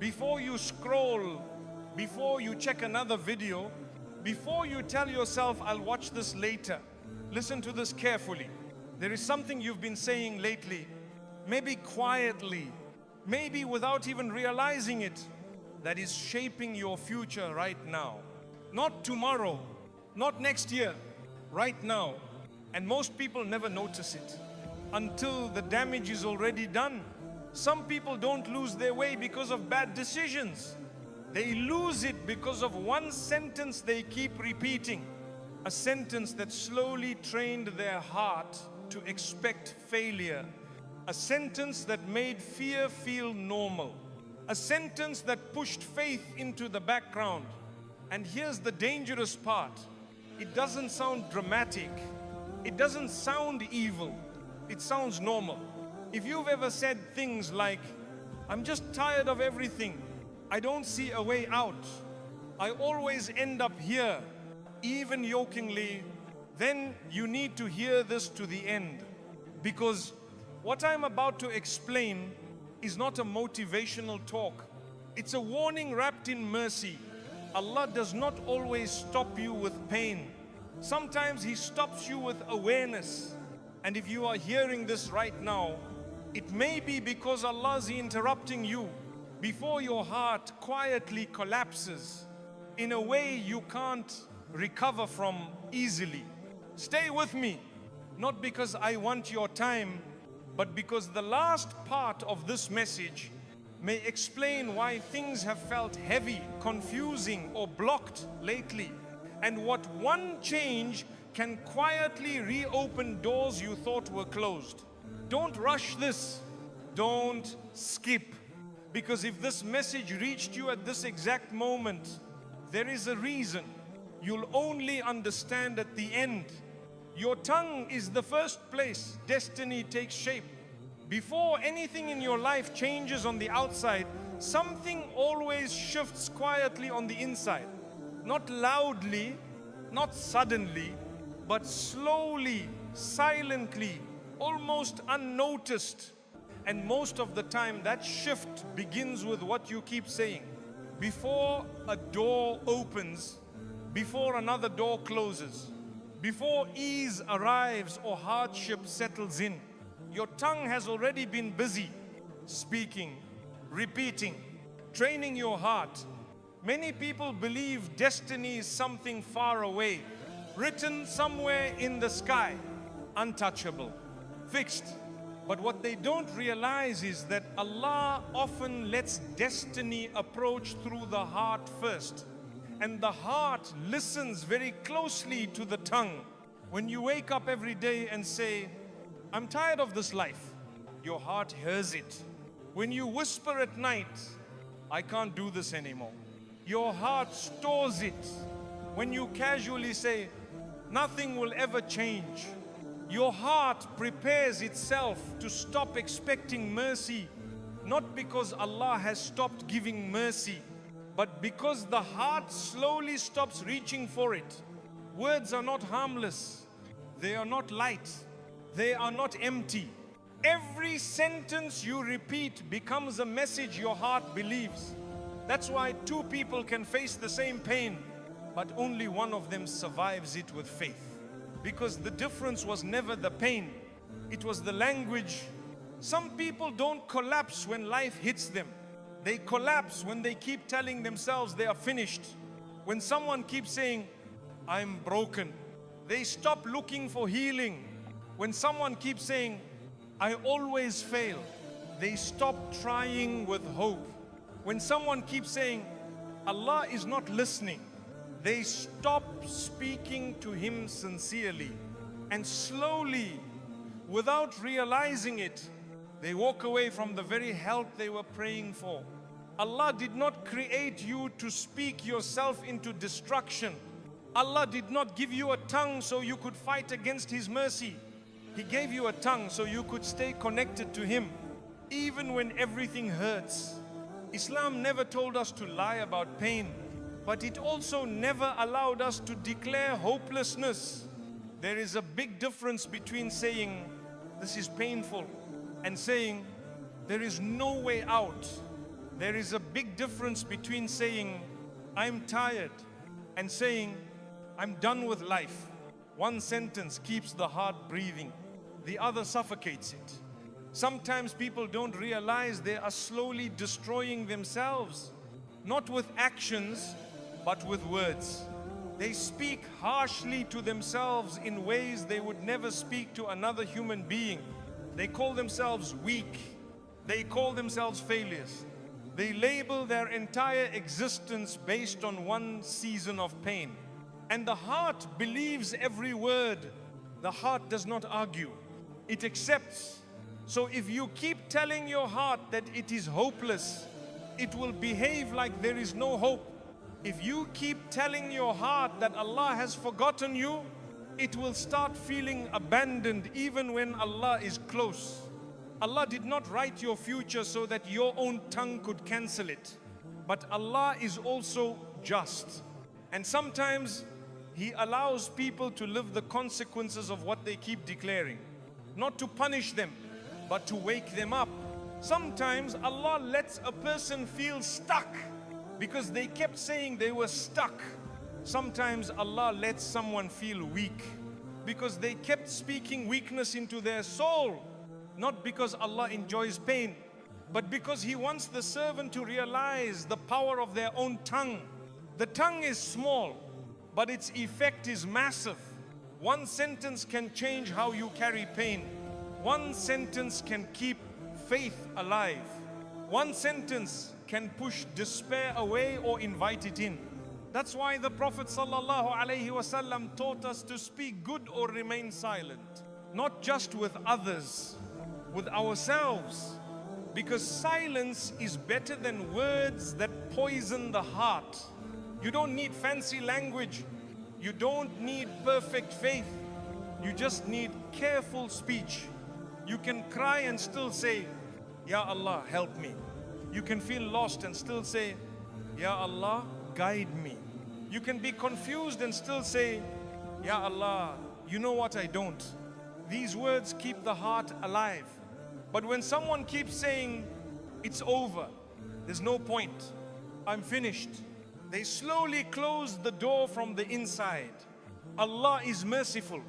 before you scroll, before you check another video, before you tell yourself, I'll watch this later, listen to this carefully. There is something you've been saying lately, maybe quietly, maybe without even realizing it, that is shaping your future right now. Not tomorrow, not next year, right now. And most people never notice it until the damage is already done. Some people don't lose their way because of bad decisions. They lose it because of one sentence they keep repeating. A sentence that slowly trained their heart to expect failure. A sentence that made fear feel normal. A sentence that pushed faith into the background. And here's the dangerous part. It doesn't sound dramatic. It doesn't sound evil. It sounds normal. If you've ever said things like, I'm just tired of everything. I don't see a way out. I always end up here, even jokingly, then you need to hear this to the end. Because what I'm about to explain is not a motivational talk. It's a warning wrapped in mercy. Allah does not always stop you with pain. Sometimes He stops you with awareness. And if you are hearing this right now, it may be because Allah is interrupting you before your heart quietly collapses in a way you can't recover from easily. Stay with me, not because I want your time, but because the last part of this message may explain why things have felt heavy, confusing, or blocked lately, and what one change can quietly reopen doors you thought were closed. Don't rush this. Don't skip. Because if this message reached you at this exact moment, there is a reason. You'll only understand at the end. Your tongue is the first place destiny takes shape. Before anything in your life changes on the outside, something always shifts quietly on the inside. Not loudly, not suddenly, but slowly, silently, almost unnoticed. And most of the time, that shift begins with what you keep saying. Before a door opens, before another door closes, before ease arrives or hardship settles in, your tongue has already been busy speaking, repeating, training your heart. Many people believe destiny is something far away, written somewhere in the sky, untouchable, fixed. But what they don't realize is that Allah often lets destiny approach through the heart first. And the heart listens very closely to the tongue. When you wake up every day and say, I'm tired of this life, your heart hears it. When you whisper at night, I can't do this anymore, your heart stores it. When you casually say, nothing will ever change, your heart prepares itself to stop expecting mercy, not because Allah has stopped giving mercy, but because the heart slowly stops reaching for it. Words are not harmless. They are not light. They are not empty. Every sentence you repeat becomes a message your heart believes. That's why two people can face the same pain, but only one of them survives it with faith. Because the difference was never the pain, it was the language. Some people don't collapse when life hits them. They collapse when they keep telling themselves they are finished. When someone keeps saying, I'm broken, they stop looking for healing. When someone keeps saying, I always fail, they stop trying with hope. When someone keeps saying, Allah is not listening, they stop speaking to Him sincerely. And slowly, without realizing it, they walk away from the very help they were praying for. Allah did not create you to speak yourself into destruction. Allah did not give you a tongue so you could fight against His mercy. He gave you a tongue so you could stay connected to Him, even when everything hurts. Islam never told us to lie about pain, but it also never allowed us to declare hopelessness. There is a big difference between saying, this is painful, and saying, there is no way out. There is a big difference between saying, I'm tired, and saying, I'm done with life. One sentence keeps the heart breathing, the other suffocates it. Sometimes people don't realize they are slowly destroying themselves, not with actions, but with words. They speak harshly to themselves in ways they would never speak to another human being. They call themselves weak. They call themselves failures. They label their entire existence based on one season of pain. And the heart believes every word. The heart does not argue. It accepts. So if you keep telling your heart that it is hopeless, it will behave like there is no hope. If you keep telling your heart that Allah has forgotten you, it will start feeling abandoned even when Allah is close. Allah did not write your future so that your own tongue could cancel it. But Allah is also just. And sometimes He allows people to live the consequences of what they keep declaring. Not to punish them, but to wake them up. Sometimes Allah lets a person feel stuck because they kept saying they were stuck. Sometimes Allah lets someone feel weak because they kept speaking weakness into their soul. Not because Allah enjoys pain, but because He wants the servant to realize the power of their own tongue. The tongue is small, but its effect is massive. One sentence can change how you carry pain. One sentence can keep faith alive. One sentence can push despair away or invite it in. That's why the Prophet ﷺ taught us to speak good or remain silent. Not just with others, with ourselves. Because silence is better than words that poison the heart. You don't need fancy language. You don't need perfect faith. You just need careful speech. You can cry and still say, Ya Allah, help me. You can feel lost and still say, Ya Allah, guide me. You can be confused and still say, Ya Allah, you know what I don't. These words keep the heart alive. But when someone keeps saying, it's over, there's no point, I'm finished, they slowly close the door from the inside. Allah is merciful,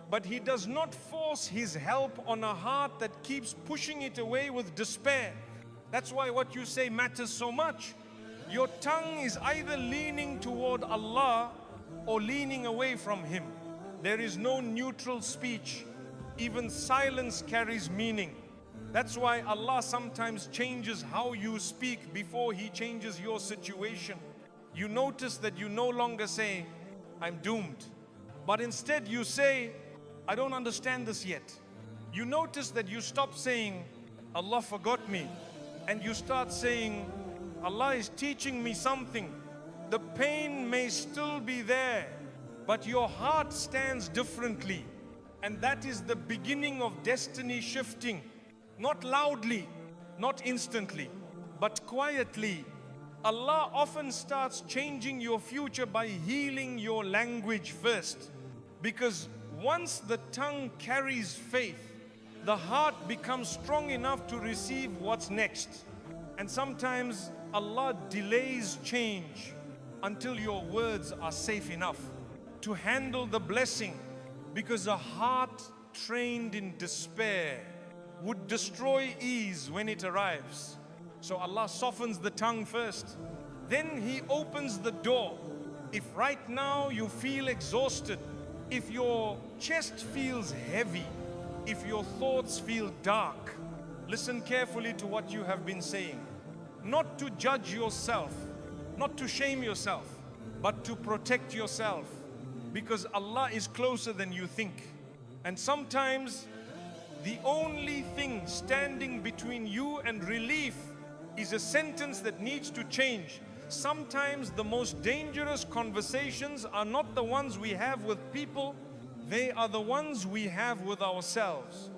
but He does not force His help on a heart that keeps pushing it away with despair. That's why what you say matters so much. Your tongue is either leaning toward Allah or leaning away from Him. There is no neutral speech. Even silence carries meaning. That's why Allah sometimes changes how you speak before He changes your situation. You notice that you no longer say, I'm doomed. But instead you say, I don't understand this yet. You notice that you stop saying, Allah forgot me. And you start saying, Allah is teaching me something. The pain may still be there, but your heart stands differently. And that is the beginning of destiny shifting. Not loudly, not instantly, but quietly. Allah often starts changing your future by healing your language first. Because once the tongue carries faith, the heart becomes strong enough to receive what's next. And sometimes Allah delays change until your words are safe enough to handle the blessing, because a heart trained in despair would destroy ease when it arrives. So Allah softens the tongue first. Then He opens the door. If right now you feel exhausted, if your chest feels heavy, if your thoughts feel dark, listen carefully to what you have been saying. Not to judge yourself, not to shame yourself, but to protect yourself. Because Allah is closer than you think. And sometimes the only thing standing between you and relief is a sentence that needs to change. Sometimes the most dangerous conversations are not the ones we have with people, they are the ones we have with ourselves.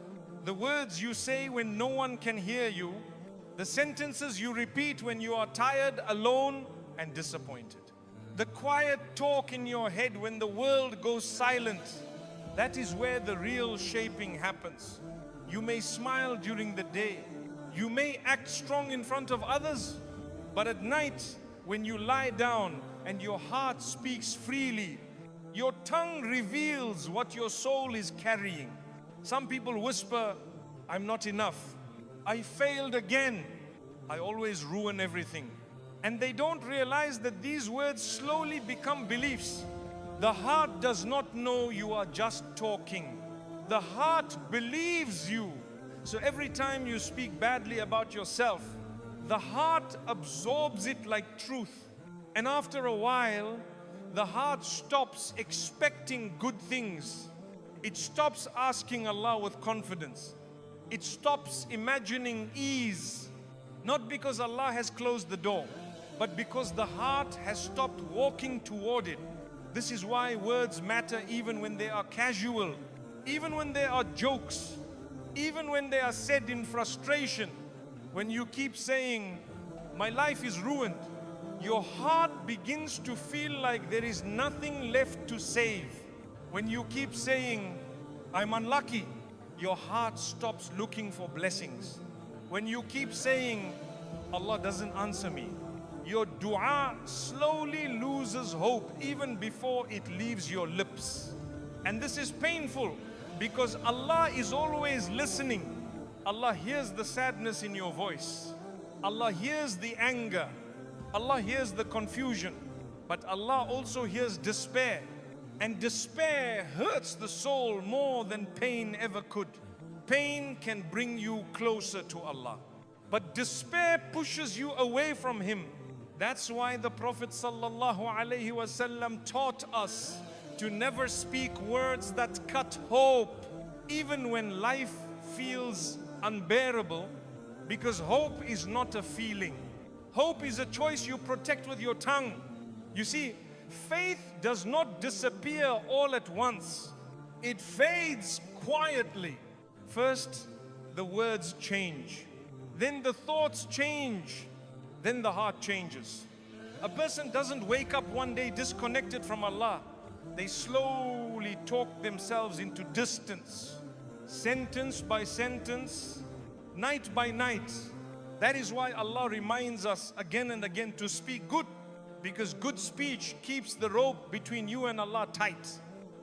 The words you say when no one can hear you, the sentences you repeat when you are tired, alone, and disappointed. The quiet talk in your head when the world goes silent, that is where the real shaping happens. You may smile during the day, you may act strong in front of others, But at night, when you lie down and your heart speaks freely, your tongue reveals what your soul is carrying. Some people whisper, I'm not enough. I failed again. I always ruin everything. And they don't realize that these words slowly become beliefs. The heart does not know you are just talking. The heart believes you. So every time you speak badly about yourself, the heart absorbs it like truth. And after a while, the heart stops expecting good things. It stops asking Allah with confidence. It stops imagining ease. Not because Allah has closed the door, but because the heart has stopped walking toward it. This is why words matter even when they are casual, even when they are jokes, even when they are said in frustration. When you keep saying, my life is ruined, your heart begins to feel like there is nothing left to save. When you keep saying, I'm unlucky, your heart stops looking for blessings. When you keep saying, Allah doesn't answer me, your dua slowly loses hope even before it leaves your lips. And this is painful because Allah is always listening. Allah hears the sadness in your voice. Allah hears the anger. Allah hears the confusion. But Allah also hears despair. And despair hurts the soul more than pain ever could. Pain can bring you closer to Allah, but despair pushes you away from Him. That's why the Prophet ﷺ taught us to never speak words that cut hope, even when life feels unbearable, because hope is not a feeling. Hope is a choice you protect with your tongue. You see, faith does not disappear all at once. It fades quietly. First, the words change. Then the thoughts change. Then the heart changes. A person doesn't wake up one day disconnected from Allah. They slowly talk themselves into distance, sentence by sentence, night by night. That is why Allah reminds us again and again to speak good, because good speech keeps the rope between you and Allah tight.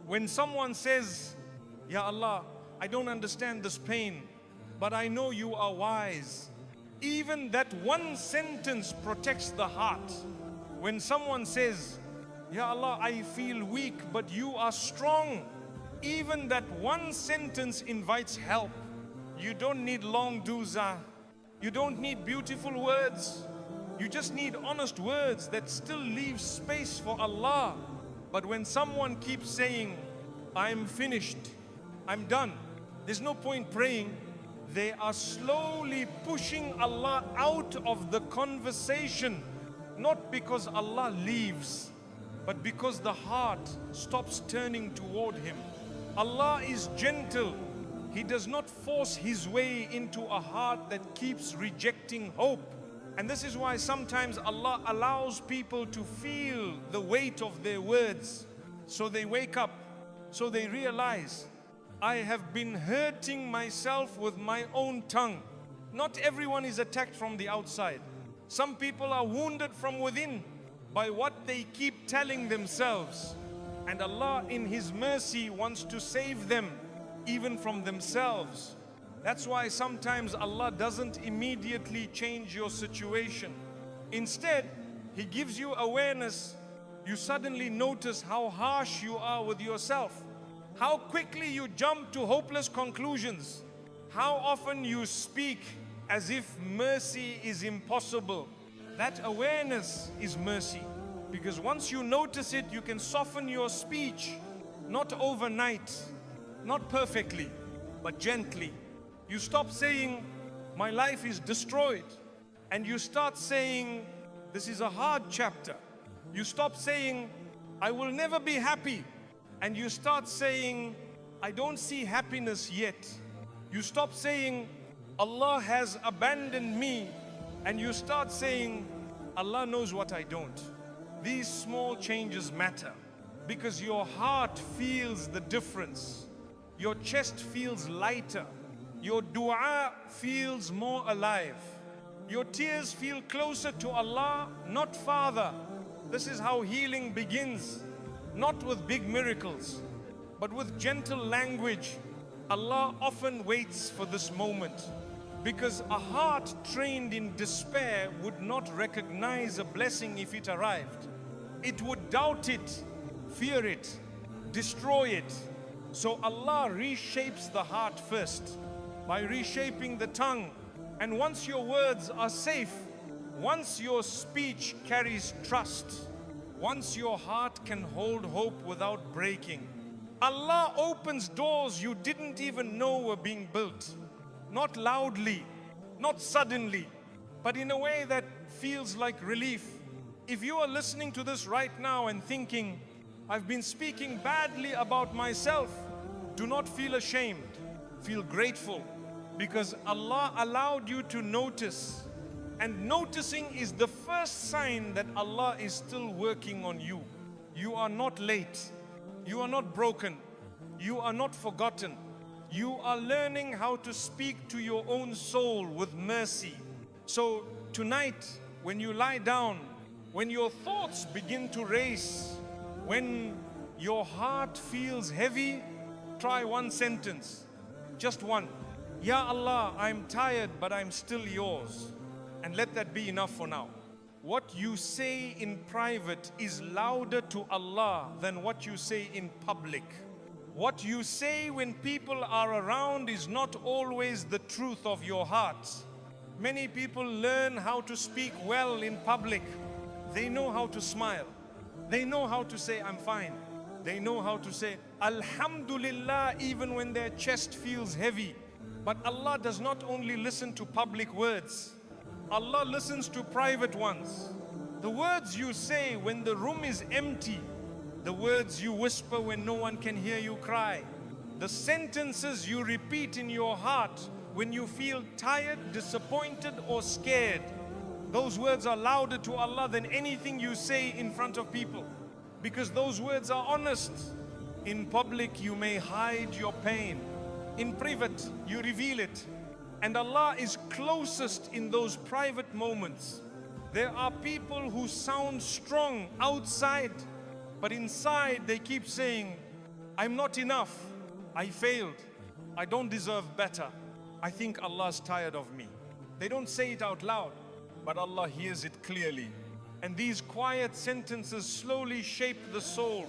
When someone says, Ya Allah, I don't understand this pain, but I know you are wise, even that one sentence protects the heart. When someone says, Ya Allah, I feel weak, but you are strong, even that one sentence invites help. You don't need long duza. You don't need beautiful words. You just need honest words that still leave space for Allah. But when someone keeps saying, I'm finished, I'm done, there's no point praying, they are slowly pushing Allah out of the conversation. Not because Allah leaves, but because the heart stops turning toward Him. Allah is gentle. He does not force His way into a heart that keeps rejecting hope. And this is why sometimes Allah allows people to feel the weight of their words. So they wake up, so they realize, I have been hurting myself with my own tongue. Not everyone is attacked from the outside. Some people are wounded from within by what they keep telling themselves. And Allah in His mercy wants to save them even from themselves. That's why sometimes Allah doesn't immediately change your situation. Instead, He gives you awareness. You suddenly notice how harsh you are with yourself, how quickly you jump to hopeless conclusions, how often you speak as if mercy is impossible. That awareness is mercy, because once you notice it, you can soften your speech, not overnight, not perfectly, but gently. You stop saying, my life is destroyed, and you start saying, this is a hard chapter. You stop saying, I will never be happy, and you start saying, I don't see happiness yet. You stop saying, Allah has abandoned me, and you start saying, Allah knows what I don't. These small changes matter because your heart feels the difference. Your chest feels lighter. Your dua feels more alive. Your tears feel closer to Allah, not farther. This is how healing begins. Not with big miracles, but with gentle language. Allah often waits for this moment, because a heart trained in despair would not recognize a blessing if it arrived. It would doubt it, fear it, destroy it. So Allah reshapes the heart first by reshaping the tongue. And once your words are safe, once your speech carries trust, once your heart can hold hope without breaking, Allah opens doors you didn't even know were being built. Not loudly, not suddenly, but in a way that feels like relief. If you are listening to this right now and thinking, I've been speaking badly about myself, do not feel ashamed. Feel grateful, because Allah allowed you to notice. And noticing is the first sign that Allah is still working on you. You are not late. You are not broken. You are not forgotten. You are learning how to speak to your own soul with mercy. So tonight, when you lie down, when your thoughts begin to race, when your heart feels heavy, try one sentence, just one. Ya Allah, I'm tired, but I'm still yours. And let that be enough for now. What you say in private is louder to Allah than what you say in public. What you say when people are around is not always the truth of your heart. Many people learn how to speak well in public. They know how to smile. They know how to say, I'm fine. They know how to say, Alhamdulillah, even when their chest feels heavy. But Allah does not only listen to public words. Allah listens to private ones. The words you say when the room is empty, the words you whisper when no one can hear you cry, the sentences you repeat in your heart when you feel tired, disappointed, or scared, those words are louder to Allah than anything you say in front of people, because those words are honest. In public you may hide your pain. In private you reveal it. And Allah is closest in those private moments. There are people who sound strong outside, but inside they keep saying, I'm not enough, I failed, I don't deserve better, I think Allah's tired of me. They don't say it out loud, but Allah hears it clearly. And these quiet sentences slowly shape the soul.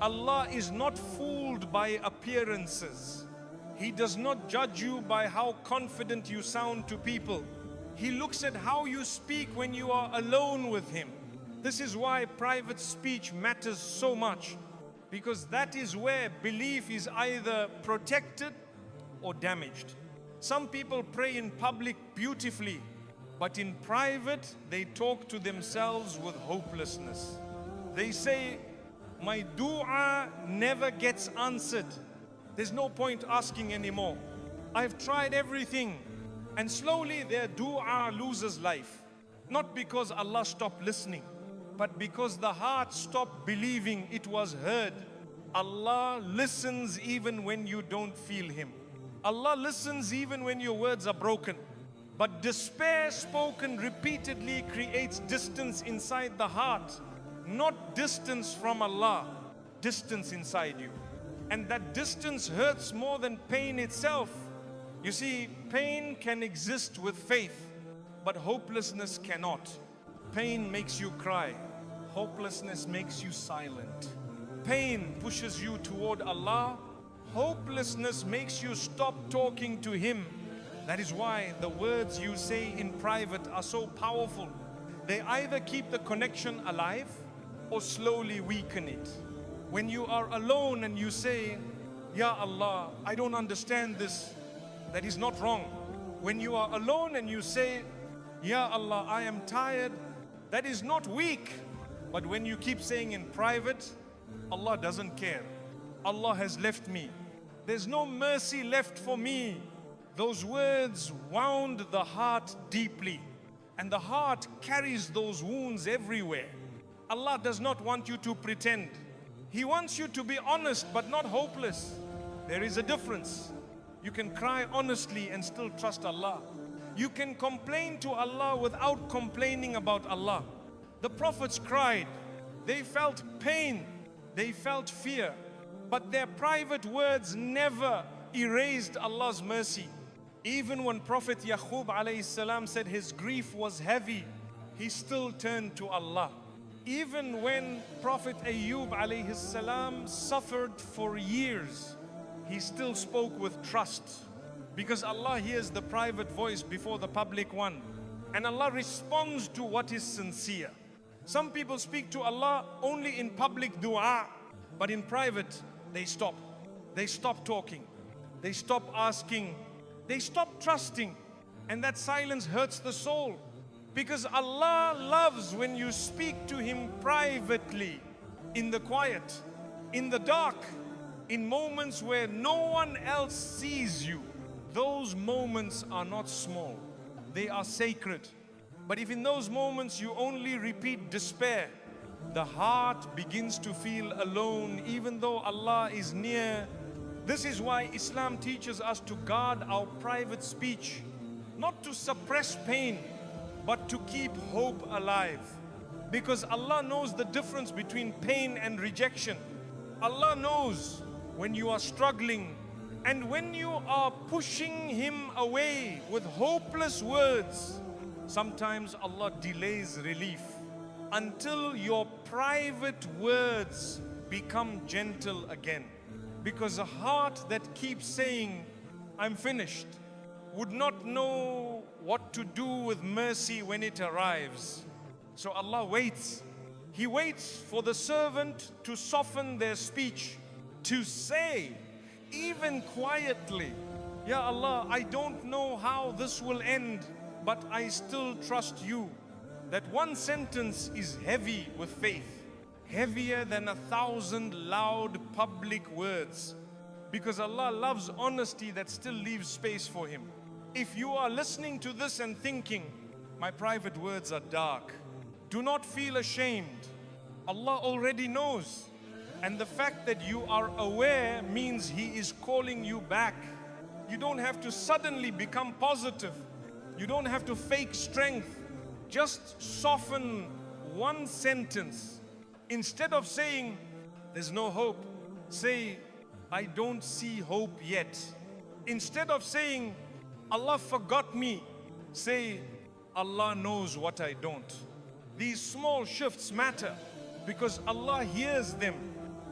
Allah is not fooled by appearances. He does not judge you by how confident you sound to people. He looks at how you speak when you are alone with Him. This is why private speech matters so much, because that is where belief is either protected or damaged. Some people pray in public beautifully, but in private they talk to themselves with hopelessness. They say, my dua never gets answered. There's no point asking anymore. I've tried everything. And slowly their dua loses life. Not because Allah stopped listening, but because the heart stopped believing it was heard. Allah listens even when you don't feel Him. Allah listens even when your words are broken. But despair spoken repeatedly creates distance inside the heart. Not distance from Allah, distance inside you. And that distance hurts more than pain itself. You see, pain can exist with faith, but hopelessness cannot. Pain makes you cry. Hopelessness makes you silent. Pain pushes you toward Allah. Hopelessness makes you stop talking to Him. That is why the words you say in private are so powerful. They either keep the connection alive or slowly weaken it. When you are alone and you say, Ya Allah, I don't understand this, that is not wrong. When you are alone and you say, Ya Allah, I am tired, that is not weak. But when you keep saying in private, Allah doesn't care. Allah has left me. There's no mercy left for me. Those words wound the heart deeply, and the heart carries those wounds everywhere. Allah does not want you to pretend. He wants you to be honest but not hopeless. There is a difference. You can cry honestly and still trust Allah. You can complain to Allah without complaining about Allah. The prophets cried, they felt pain, they felt fear, but their private words never erased Allah's mercy. Even when Prophet Yaqub alayhi salam said his grief was heavy, he still turned to Allah. Even when Prophet Ayyub alayhi salam suffered for years, he still spoke with trust, because Allah hears the private voice before the public one, and Allah responds to what is sincere. Some people speak to Allah only in public dua, but in private they stop. They stop talking, they stop asking, they stop trusting, and that silence hurts the soul. Because Allah loves when you speak to Him privately, in the quiet, in the dark, in moments where no one else sees you. Those moments are not small, they are sacred. But if in those moments you only repeat despair, the heart begins to feel alone even though Allah is near. This is why Islam teaches us to guard our private speech, not to suppress pain, but to keep hope alive. Because Allah knows the difference between pain and rejection. Allah knows when you are struggling and when you are pushing Him away with hopeless words. Sometimes Allah delays relief until your private words become gentle again. Because a heart that keeps saying, I'm finished, would not know what to do with mercy when it arrives. So Allah waits. He waits for the servant to soften their speech, to say, even quietly, Ya Allah, I don't know how this will end, but I still trust you. That one sentence is heavy with faith, heavier than 1,000 loud public words, because Allah loves honesty that still leaves space for Him. If you are listening to this and thinking, my private words are dark, do not feel ashamed. Allah already knows. And the fact that you are aware means He is calling you back. You don't have to suddenly become positive. You don't have to fake strength. Just soften one sentence. Instead of saying, there's no hope, say, I don't see hope yet. Instead of saying, Allah forgot me, say, Allah knows what I don't. These small shifts matter because Allah hears them.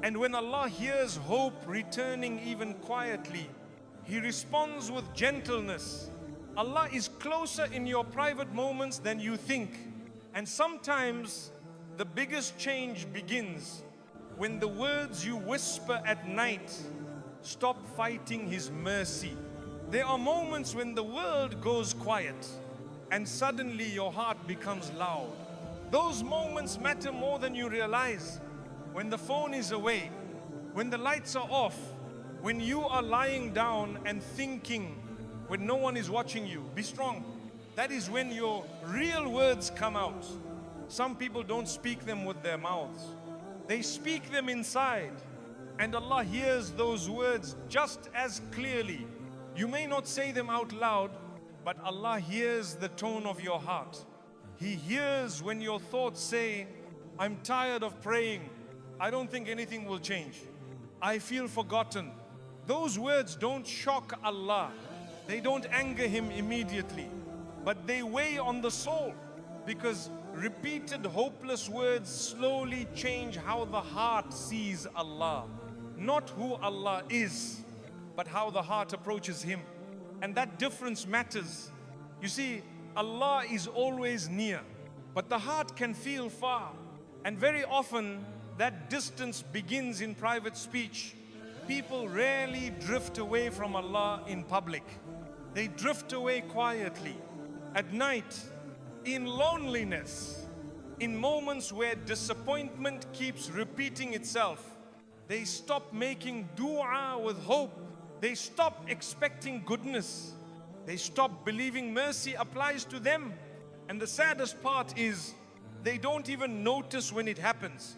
And when Allah hears hope returning even quietly, He responds with gentleness. Allah is closer in your private moments than you think. And sometimes the biggest change begins when the words you whisper at night stop fighting His mercy. There are moments when the world goes quiet and suddenly your heart becomes loud. Those moments matter more than you realize. When the phone is away, when the lights are off, when you are lying down and thinking, when no one is watching you, be strong. That is when your real words come out. Some people don't speak them with their mouths. They speak them inside. And Allah hears those words just as clearly. You may not say them out loud, but Allah hears the tone of your heart. He hears when your thoughts say, I'm tired of praying. I don't think anything will change. I feel forgotten. Those words don't shock Allah. They don't anger Him immediately, but they weigh on the soul, because repeated hopeless words slowly change how the heart sees Allah. Not who Allah is, but how the heart approaches Him. And that difference matters. You see, Allah is always near, but the heart can feel far. And very often, that distance begins in private speech. People rarely drift away from Allah in public. They drift away quietly, at night, in loneliness, in moments where disappointment keeps repeating itself. They stop making dua with hope. They stop expecting goodness. They stop believing mercy applies to them. And the saddest part is, they don't even notice when it happens.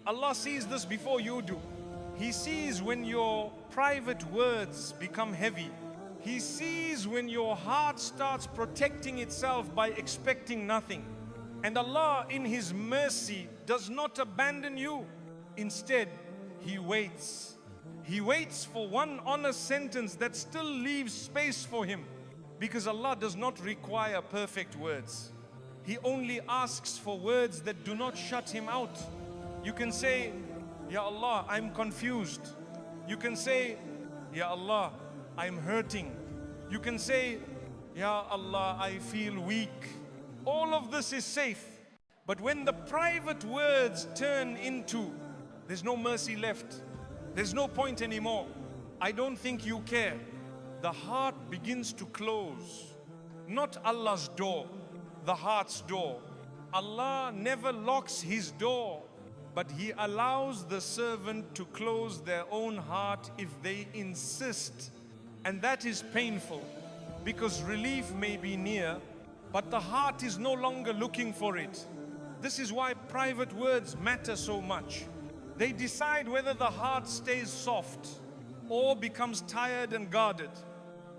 Allah sees this before you do. He sees when your private words become heavy. He sees when your heart starts protecting itself by expecting nothing. And Allah in His mercy does not abandon you. Instead, He waits. He waits for one honest sentence that still leaves space for Him. Because Allah does not require perfect words. He only asks for words that do not shut Him out. You can say, Ya Allah, I'm confused. You can say, Ya Allah, I'm hurting. You can say, Ya Allah, I feel weak. All of this is safe. But when the private words turn into, there's no mercy left. There's no point anymore. I don't think you care. The heart begins to close. Not Allah's door, the heart's door. Allah never locks His door, but He allows the servant to close their own heart if they insist. And that is painful, because relief may be near, but the heart is no longer looking for it. This is why private words matter so much. They decide whether the heart stays soft or becomes tired and guarded.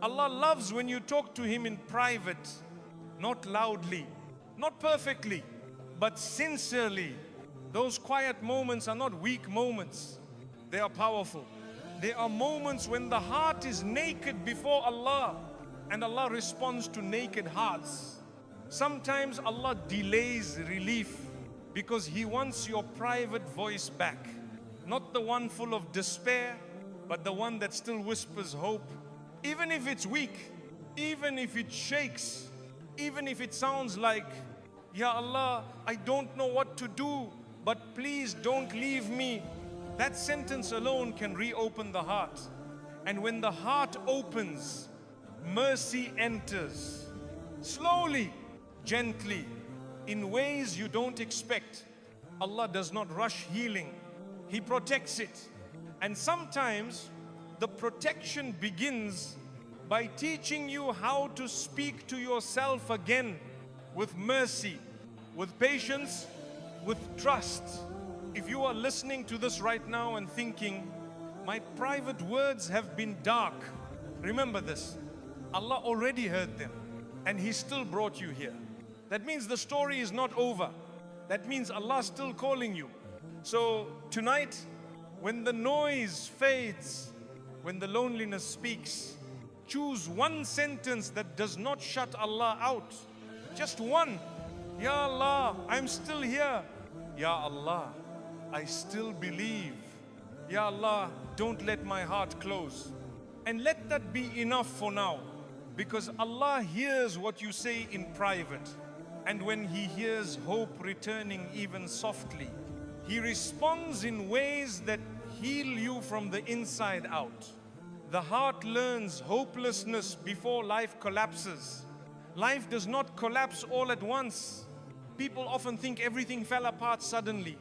Allah loves when you talk to Him in private, not loudly, not perfectly, but sincerely. Those quiet moments are not weak moments. They are powerful. They are moments when the heart is naked before Allah, and Allah responds to naked hearts. Sometimes Allah delays relief because He wants your private voice back. Not the one full of despair, but the one that still whispers hope. Even if it's weak, even if it shakes, even if it sounds like, Ya Allah, I don't know what to do, but please don't leave me. That sentence alone can reopen the heart. And when the heart opens, mercy enters. Slowly, gently, in ways you don't expect. Allah does not rush healing. He protects it. And sometimes the protection begins by teaching you how to speak to yourself again with mercy, with patience, with trust. If you are listening to this right now and thinking, my private words have been dark, remember this. Allah already heard them and He still brought you here. That means the story is not over. That means Allah is still calling you. So tonight, when the noise fades, when the loneliness speaks, choose one sentence that does not shut Allah out. Just one. Ya Allah, I'm still here. Ya Allah, I still believe. Ya Allah, don't let my heart close. And let that be enough for now. Because Allah hears what you say in private. And when He hears hope returning even softly, He responds in ways that heal you from the inside out. The heart learns hopelessness before life collapses. Life does not collapse all at once. People often think everything fell apart suddenly.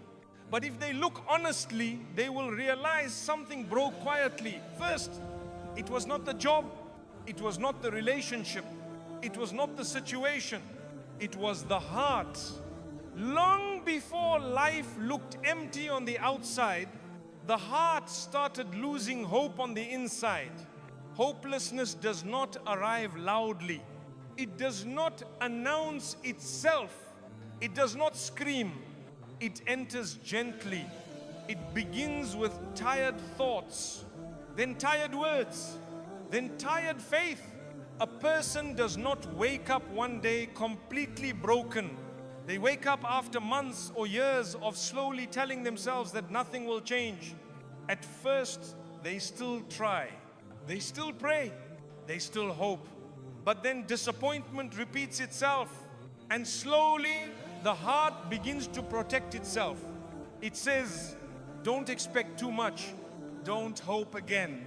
But if they look honestly, they will realize something broke quietly. First, it was not the job. It was not the relationship. It was not the situation. It was the heart. Long before life looked empty on the outside, the heart started losing hope on the inside. Hopelessness does not arrive loudly. It does not announce itself. It does not scream. It enters gently. It begins with tired thoughts, then tired words, then tired faith. A person does not wake up one day completely broken. They wake up after months or years of slowly telling themselves that nothing will change. At first, they still try. They still pray. They still hope. But then disappointment repeats itself. And slowly, the heart begins to protect itself. It says, don't expect too much. Don't hope again.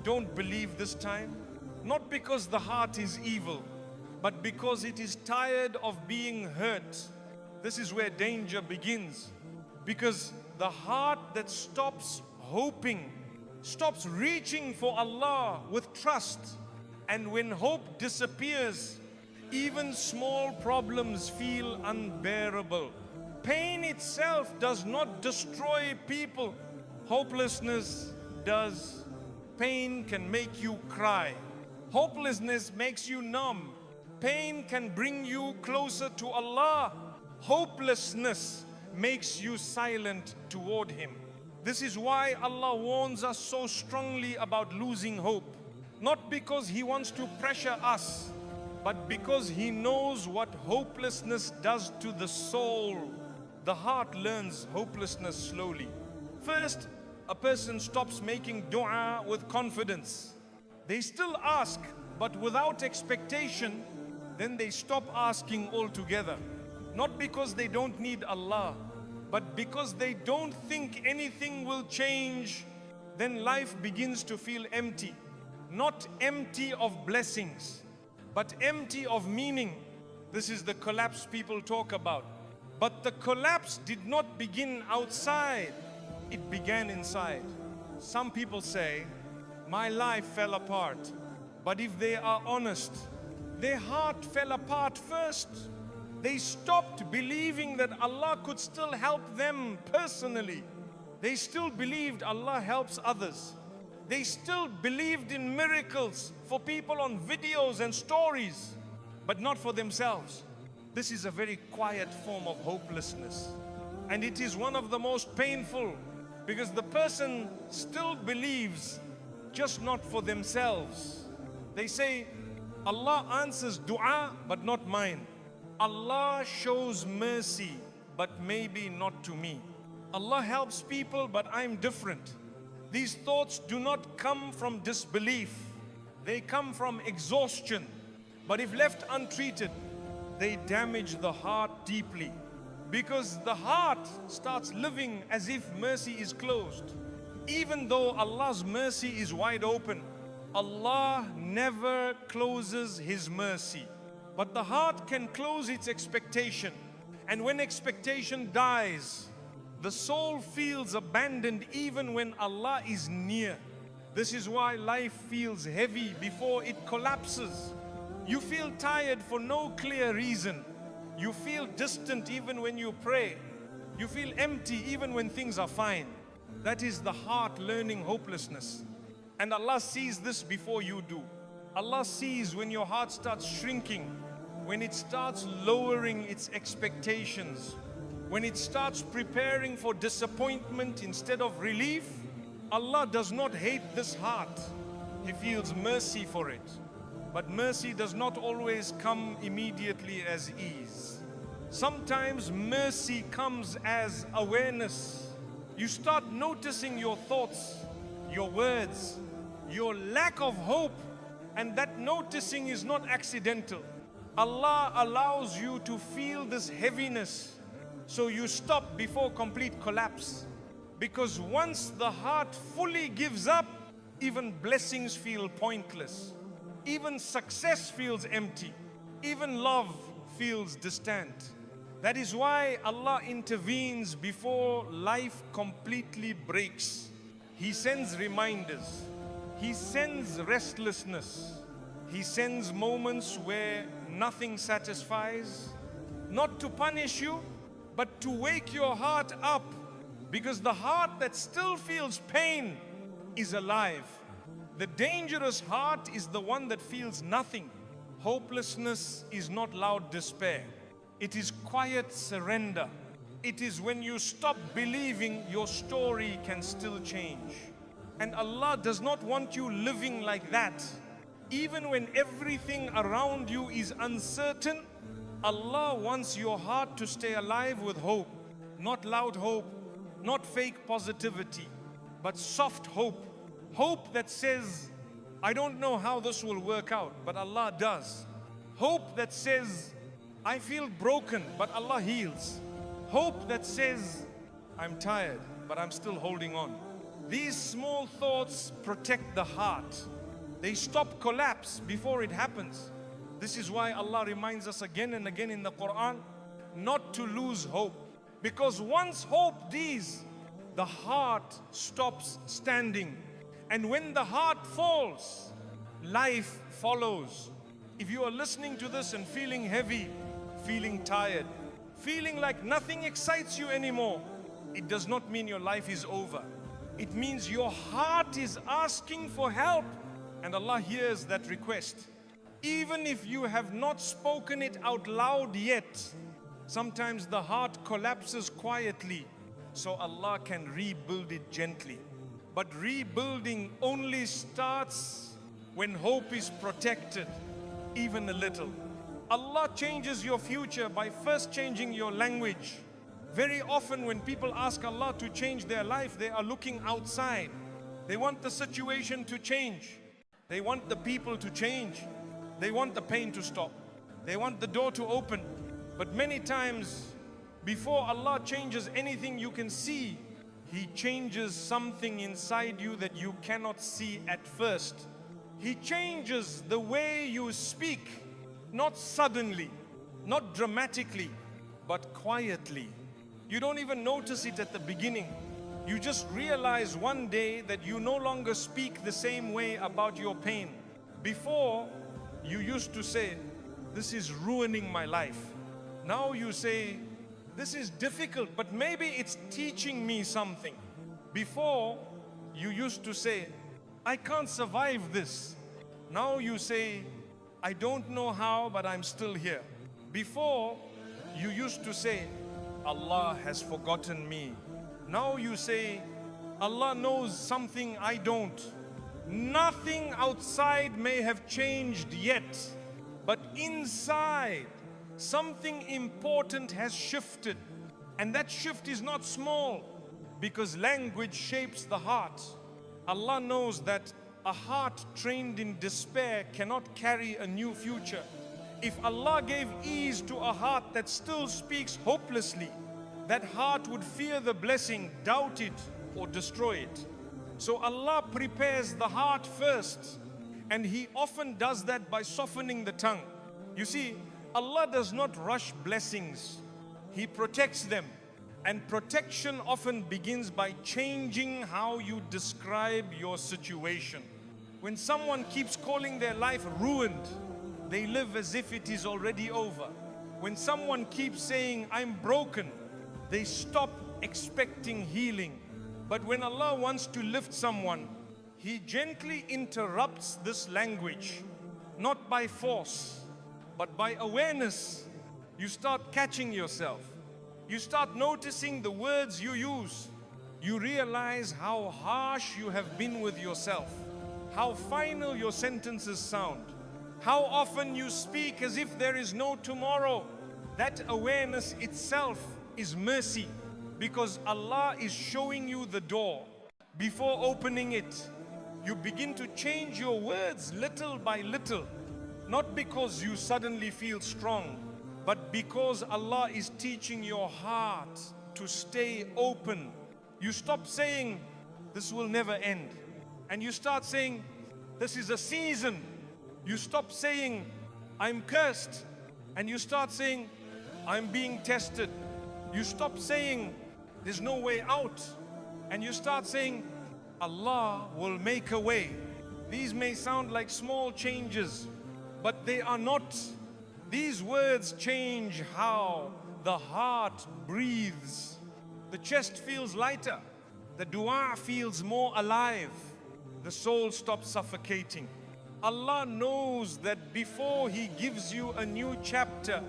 Don't believe this time. Not because the heart is evil, but because it is tired of being hurt. This is where danger begins. Because the heart that stops hoping, stops reaching for Allah with trust. And when hope disappears, even small problems feel unbearable. Pain itself does not destroy people. Hopelessness does. Pain can make you cry. Hopelessness makes you numb. Pain can bring you closer to Allah. Hopelessness makes you silent toward Him. This is why Allah warns us so strongly about losing hope. Not because He wants to pressure us, but because He knows what hopelessness does to the soul. The heart learns hopelessness slowly. First, a person stops making dua with confidence. They still ask, but without expectation. Then they stop asking altogether. Not because they don't need Allah, but because they don't think anything will change. Then life begins to feel empty. Not empty of blessings, but empty of meaning. This is the collapse people talk about. But the collapse did not begin outside. It began inside. Some people say, my life fell apart. But if they are honest, their heart fell apart first. They stopped believing that Allah could still help them personally. They still believed Allah helps others. They still believed in miracles for people on videos and stories, but not for themselves. This is a very quiet form of hopelessness. And it is one of the most painful, because the person still believes, just not for themselves. They say, Allah answers dua, but not mine. Allah shows mercy, but maybe not to me. Allah helps people, but I'm different. These thoughts do not come from disbelief. They come from exhaustion. But if left untreated, they damage the heart deeply. Because the heart starts living as if mercy is closed. Even though Allah's mercy is wide open, Allah never closes His mercy. But the heart can close its expectation. And when expectation dies, the soul feels abandoned even when Allah is near. This is why life feels heavy before it collapses. You feel tired for no clear reason. You feel distant even when you pray. You feel empty even when things are fine. That is the heart learning hopelessness. And Allah sees this before you do. Allah sees when your heart starts shrinking, when it starts lowering its expectations, when it starts preparing for disappointment instead of relief. Allah does not hate this heart. He feels mercy for it. But mercy does not always come immediately as ease. Sometimes mercy comes as awareness. You start noticing your thoughts, your words, your lack of hope, and that noticing is not accidental. Allah allows you to feel this heaviness, so you stop before complete collapse. Because once the heart fully gives up, even blessings feel pointless. Even success feels empty. Even love feels distant. That is why Allah intervenes before life completely breaks. He sends reminders. He sends restlessness. He sends moments where nothing satisfies. Not to punish you, but to wake your heart up. Because the heart that still feels pain is alive. The dangerous heart is the one that feels nothing. Hopelessness is not loud despair. It is quiet surrender. It is when you stop believing your story can still change. And Allah does not want you living like that. Even when everything around you is uncertain, Allah wants your heart to stay alive with hope. Not loud hope, not fake positivity, but soft hope. Hope that says, I don't know how this will work out, but Allah does. Hope that says, I feel broken, but Allah heals. Hope that says, I'm tired, but I'm still holding on. These small thoughts protect the heart. They stop collapse before it happens. This is why Allah reminds us again and again in the Quran not to lose hope. Because once hope dies, the heart stops standing. And when the heart falls, life follows. If you are listening to this and feeling heavy, feeling tired, feeling like nothing excites you anymore, it does not mean your life is over. It means your heart is asking for help. And Allah hears that request. Even if you have not spoken it out loud yet, sometimes the heart collapses quietly, so Allah can rebuild it gently. But rebuilding only starts when hope is protected, even a little. Allah changes your future by first changing your language. Very often when people ask Allah to change their life, they are looking outside. They want the situation to change. They want the people to change. They want the pain to stop. They want the door to open. But many times, before Allah changes anything you can see, He changes something inside you that you cannot see at first. He changes the way you speak, not suddenly, not dramatically, but quietly. You don't even notice it at the beginning. You just realize one day that you no longer speak the same way about your pain. Before, you used to say, "This is ruining my life." Now you say, "This is difficult, but maybe it's teaching me something." Before, you used to say, "I can't survive this." Now you say, "I don't know how, but I'm still here." Before, you used to say, "Allah has forgotten me." Now you say, "Allah knows something I don't." Nothing outside may have changed yet, but inside, something important has shifted. And that shift is not small, because language shapes the heart. Allah knows that a heart trained in despair cannot carry a new future. If Allah gave ease to a heart that still speaks hopelessly, that heart would fear the blessing, doubt it, or destroy it. So Allah prepares the heart first, and He often does that by softening the tongue. You see, Allah does not rush blessings. He protects them. And protection often begins by changing how you describe your situation. When someone keeps calling their life ruined, they live as if it is already over. When someone keeps saying, "I'm broken," they stop expecting healing. But when Allah wants to lift someone, He gently interrupts this language, not by force, but by awareness. You start catching yourself. You start noticing the words you use. You realize how harsh you have been with yourself, how final your sentences sound, how often you speak as if there is no tomorrow. That awareness itself is mercy, because Allah is showing you the door. Before opening it, you begin to change your words little by little, not because you suddenly feel strong, but because Allah is teaching your heart to stay open. You stop saying, "This will never end," and you start saying, "This is a season." You stop saying, "I'm cursed," and you start saying, "I'm being tested." You stop saying, "There's no way out," and you start saying, "Allah will make a way." These may sound like small changes, but they are not. These words change how the heart breathes. The chest feels lighter. The dua feels more alive. The soul stops suffocating. Allah knows that before He gives you a new chapter,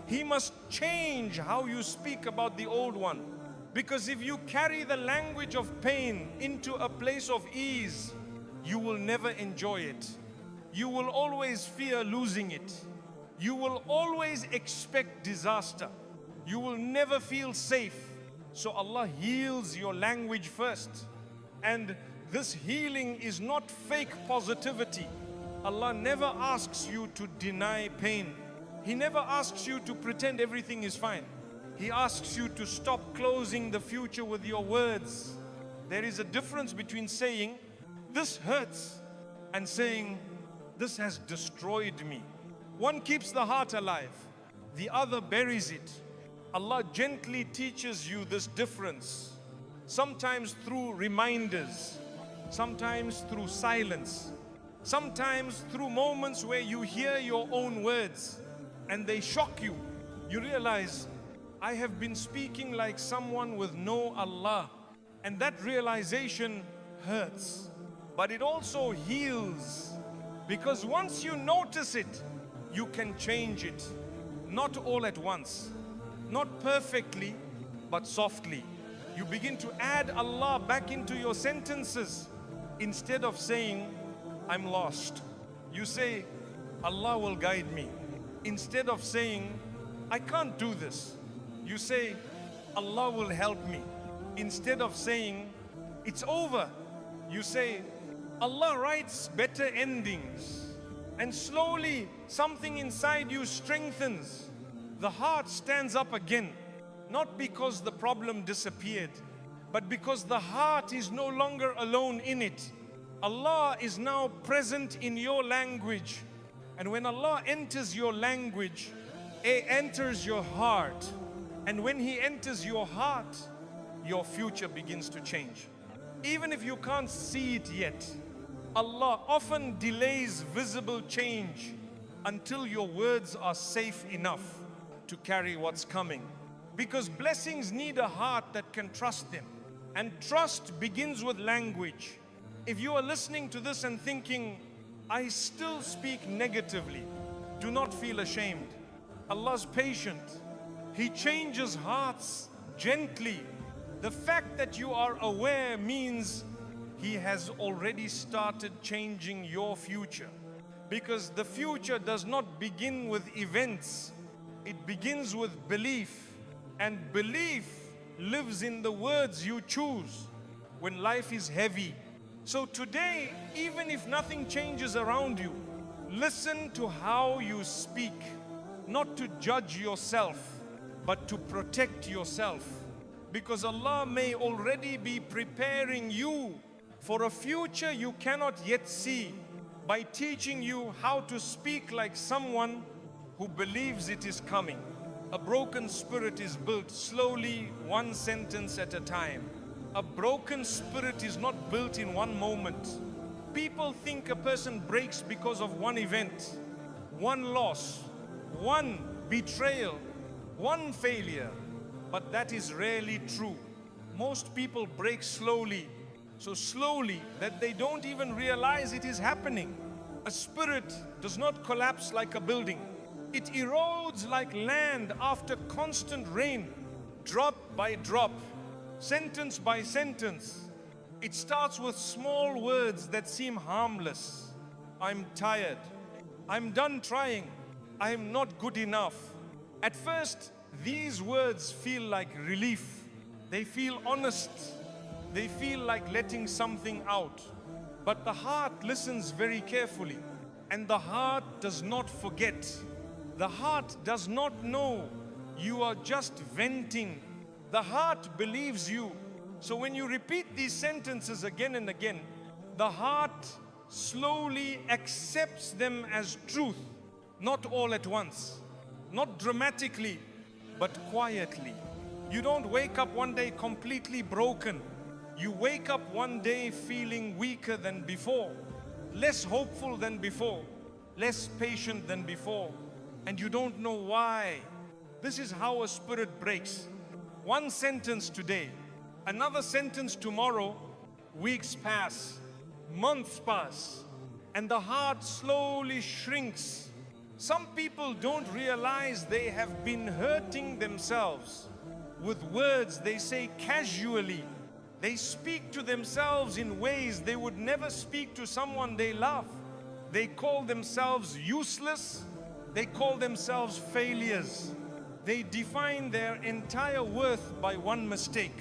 He must change how you speak about the old one. Because if you carry the language of pain into a place of ease, you will never enjoy it. You will always fear losing it. You will always expect disaster. You will never feel safe. So Allah heals your language first. And this healing is not fake positivity. Allah never asks you to deny pain. He never asks you to pretend everything is fine. He asks you to stop closing the future with your words. There is a difference between saying, "This hurts," and saying, "This has destroyed me." One keeps the heart alive, the other buries it. Allah gently teaches you this difference, sometimes through reminders, sometimes through silence, sometimes through moments where you hear your own words and they shock you. You realize, I have been speaking like someone with no Allah. And that realization hurts, but it also heals. Because once you notice it, you can change it. Not all at once, not perfectly, but softly. You begin to add Allah back into your sentences. Instead of saying, I'm lost, you say, Allah will guide me. Instead of saying, I can't do this, you say, Allah will help me. Instead of saying, it's over, you say, Allah writes better endings. And slowly something inside you strengthens. The heart stands up again, not because the problem disappeared, but because the heart is no longer alone in it. Allah is now present in your language. And when Allah enters your language, He enters your heart. And when He enters your heart, your future begins to change. Even if you can't see it yet, Allah often delays visible change until your words are safe enough to carry what's coming. Because blessings need a heart that can trust them. And trust begins with language. If you are listening to this and thinking, I still speak negatively, do not feel ashamed. Allah's patient. He changes hearts gently. The fact that you are aware means He has already started changing your future. Because the future does not begin with events. It begins with belief. And belief lives in the words you choose when life is heavy. So today, even if nothing changes around you, listen to how you speak. Not to judge yourself, but to protect yourself. Because Allah may already be preparing you for a future you cannot yet see by teaching you how to speak like someone who believes it is coming. A broken spirit is built slowly, one sentence at a time. A broken spirit is not built in one moment. People think a person breaks because of one event, one loss, one betrayal, one failure. But that is rarely true. Most people break slowly, so slowly that they don't even realize it is happening. A spirit does not collapse like a building. It erodes like land after constant rain, drop by drop, sentence by sentence. It starts with small words that seem harmless. I'm tired. I'm done trying. I'm not good enough. At first, these words feel like relief. They feel honest. They feel like letting something out. But the heart listens very carefully. And the heart does not forget. The heart does not know you are just venting. The heart believes you. So when you repeat these sentences again and again, the heart slowly accepts them as truth. Not all at once. Not dramatically, but quietly. You don't wake up one day completely broken. You wake up one day feeling weaker than before, less hopeful than before, less patient than before, and you don't know why. This is how a spirit breaks. One sentence today, another sentence tomorrow, weeks pass, months pass, and the heart slowly shrinks. Some people don't realize they have been hurting themselves with words they say casually. They speak to themselves in ways they would never speak to someone they love. They call themselves useless. They call themselves failures. They define their entire worth by one mistake.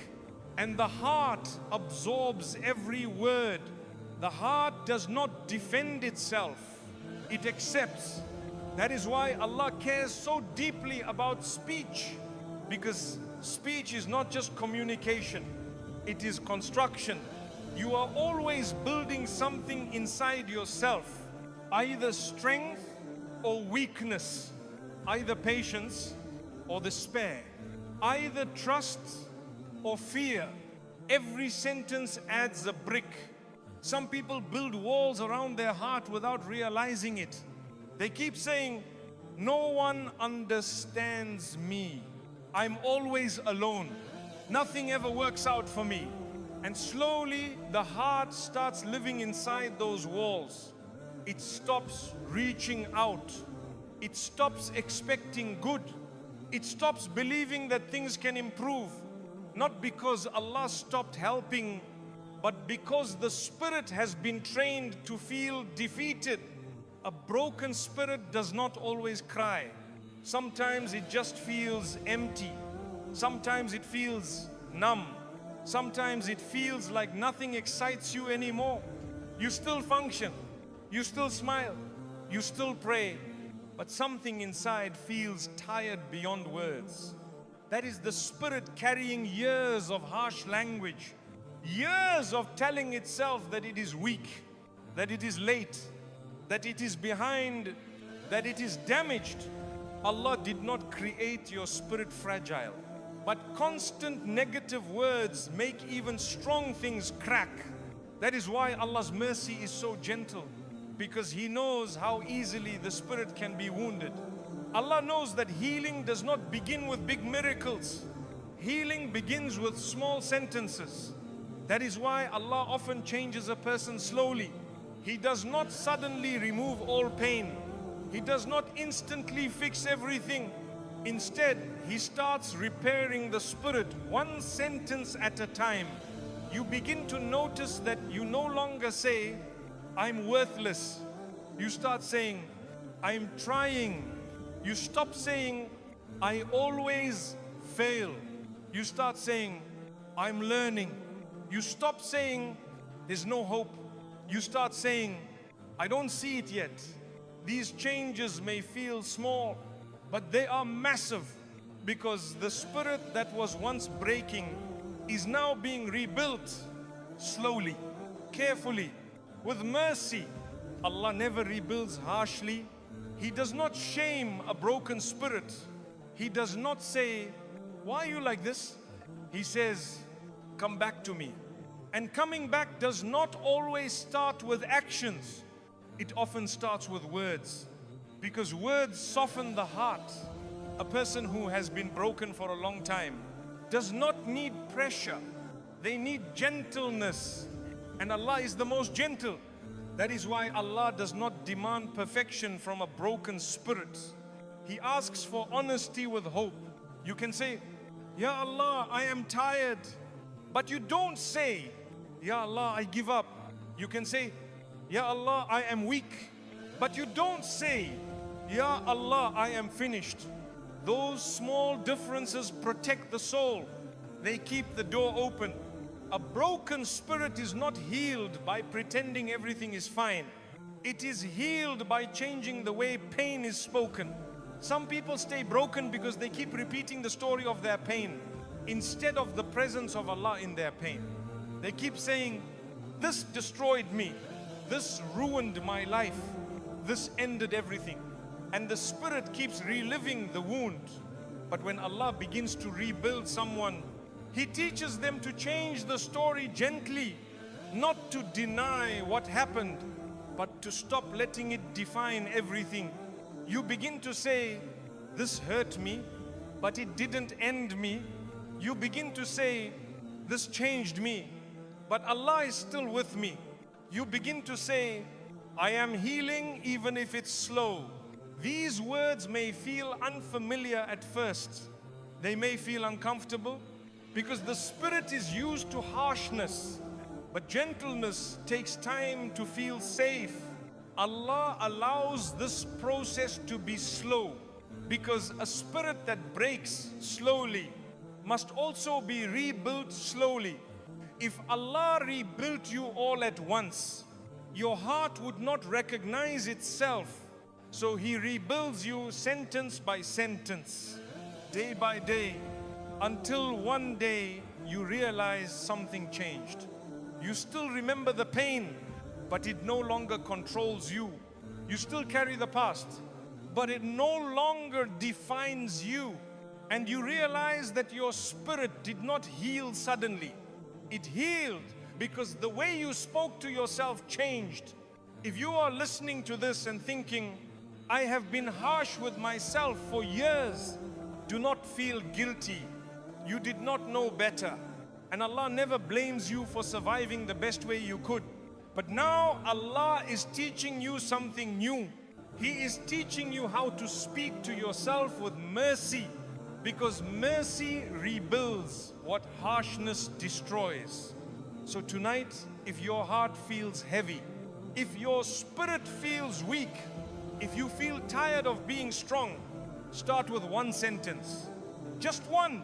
And the heart absorbs every word. The heart does not defend itself. It accepts. That is why Allah cares so deeply about speech. Because speech is not just communication. It is construction. You are always building something inside yourself. Either strength or weakness. Either patience or despair. Either trust or fear. Every sentence adds a brick. Some people build walls around their heart without realizing it. They keep saying, no one understands me. I'm always alone. Nothing ever works out for me. And slowly the heart starts living inside those walls. It stops reaching out. It stops expecting good. It stops believing that things can improve. Not because Allah stopped helping, but because the spirit has been trained to feel defeated. A broken spirit does not always cry. Sometimes it just feels empty. Sometimes it feels numb. Sometimes it feels like nothing excites you anymore. You still function. You still smile. You still pray. But something inside feels tired beyond words. That is the spirit carrying years of harsh language, years of telling itself that it is weak, that it is late, that it is behind, that it is damaged. Allah did not create your spirit fragile, but constant negative words make even strong things crack. That is why Allah's mercy is so gentle, because He knows how easily the spirit can be wounded. Allah knows that healing does not begin with big miracles. Healing begins with small sentences. That is why Allah often changes a person slowly. He does not suddenly remove all pain. He does not instantly fix everything. Instead, He starts repairing the spirit one sentence at a time. You begin to notice that you no longer say, I'm worthless. You start saying, I'm trying. You stop saying, I always fail. You start saying, I'm learning. You stop saying, there's no hope. You start saying, I don't see it yet. These changes may feel small, but they are massive, because the spirit that was once breaking is now being rebuilt slowly, carefully, with mercy. Allah never rebuilds harshly. He does not shame a broken spirit. He does not say, why are you like this? He says, come back to me. And coming back does not always start with actions. It often starts with words, because words soften the heart. A person who has been broken for a long time does not need pressure. They need gentleness. And Allah is the most gentle. That is why Allah does not demand perfection from a broken spirit. He asks for honesty with hope. You can say, Ya Allah, I am tired. But you don't say, Ya Allah, I give up. You can say, Ya Allah, I am weak. But you don't say, Ya Allah, I am finished. Those small differences protect the soul. They keep the door open. A broken spirit is not healed by pretending everything is fine. It is healed by changing the way pain is spoken. Some people stay broken because they keep repeating the story of their pain instead of the presence of Allah in their pain. They keep saying, this destroyed me, this ruined my life, this ended everything. And the spirit keeps reliving the wound. But when Allah begins to rebuild someone, He teaches them to change the story gently, not to deny what happened, but to stop letting it define everything. You begin to say, this hurt me, but it didn't end me. You begin to say, this changed me, but Allah is still with me. You begin to say, I am healing even if it's slow. These words may feel unfamiliar at first. They may feel uncomfortable, because the spirit is used to harshness. But gentleness takes time to feel safe. Allah allows this process to be slow, because a spirit that breaks slowly must also be rebuilt slowly. If Allah rebuilt you all at once, your heart would not recognize itself. So He rebuilds you sentence by sentence, day by day, until one day you realize something changed. You still remember the pain, but it no longer controls you. You still carry the past, but it no longer defines you. And you realize that your spirit did not heal suddenly. It healed because the way you spoke to yourself changed. If you are listening to this and thinking, I have been harsh with myself for years, do not feel guilty. You did not know better. And Allah never blames you for surviving the best way you could. But now Allah is teaching you something new. He is teaching you how to speak to yourself with mercy, because mercy rebuilds what harshness destroys. So tonight, if your heart feels heavy, if your spirit feels weak, if you feel tired of being strong, start with one sentence. Just one.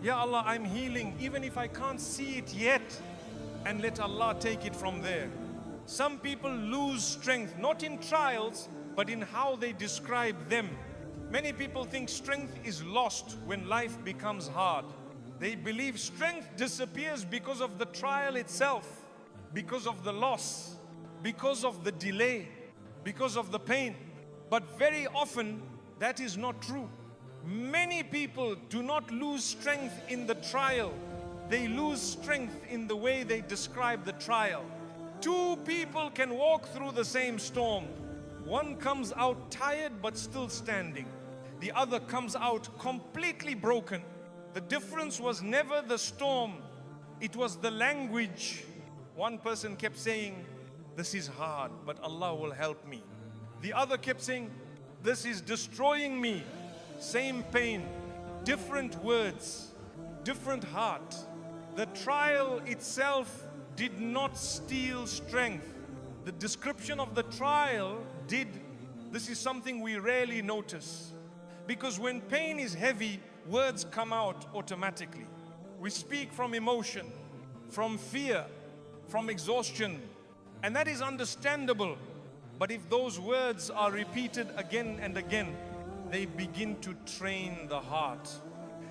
Ya Allah, I'm healing, even if I can't see it yet. And let Allah take it from there. Some people lose strength, not in trials, but in how they describe them. Many people think strength is lost when life becomes hard. They believe strength disappears because of the trial itself, because of the loss, because of the delay, because of the pain. But very often, that is not true. Many people do not lose strength in the trial. They lose strength in the way they describe the trial. Two people can walk through the same storm. One comes out tired but still standing. The other comes out completely broken. The difference was never the storm. It was the language. One person kept saying, "This is hard, but Allah will help me." The other kept saying, "This is destroying me." Same pain, different words, different heart. The trial itself did not steal strength. The description of the trial did. This is something we rarely notice. Because when pain is heavy, words come out automatically. We speak from emotion, from fear, from exhaustion. And that is understandable. But if those words are repeated again and again, they begin to train the heart.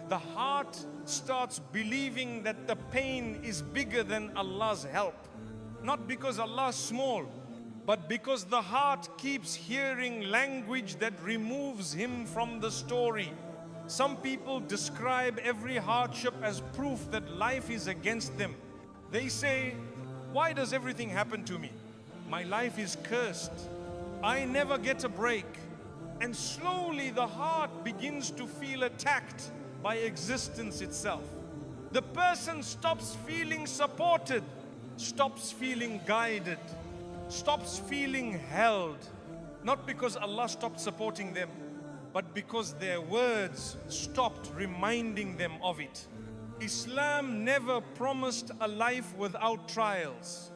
The heart starts believing that the pain is bigger than Allah's help. Not because Allah is small, but because the heart keeps hearing language that removes Him from the story. Some people describe every hardship as proof that life is against them. They say, "Why does everything happen to me? My life is cursed. I never get a break." And slowly the heart begins to feel attacked by existence itself. The person stops feeling supported, stops feeling guided, stops feeling held. Not because Allah stopped supporting them, but because their words stopped reminding them of it. Islam never promised a life without trials,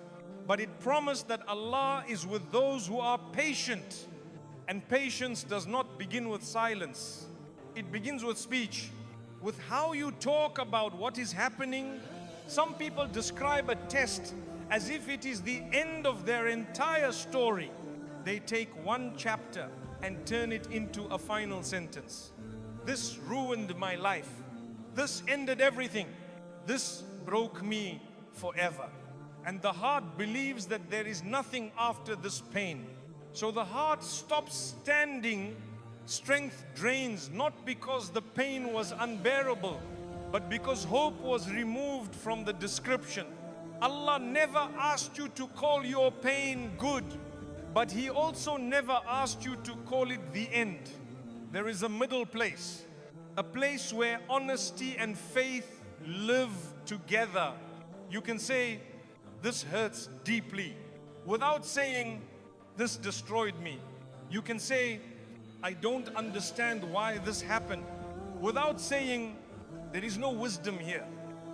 but it promised that Allah is with those who are patient. And patience does not begin with silence. It begins with speech, with how you talk about what is happening. Some people describe a test as if it is the end of their entire story. They take one chapter and turn it into a final sentence. This ruined my life. This ended everything. This broke me forever. And the heart believes that there is nothing after this pain. So the heart stops standing. Strength drains, not because the pain was unbearable, but because hope was removed from the description. Allah never asked you to call your pain good, but He also never asked you to call it the end. There is a middle place, a place where honesty and faith live together. You can say, "This hurts deeply," without saying, "This destroyed me." You can say, "I don't understand why this happened," without saying, "There is no wisdom here."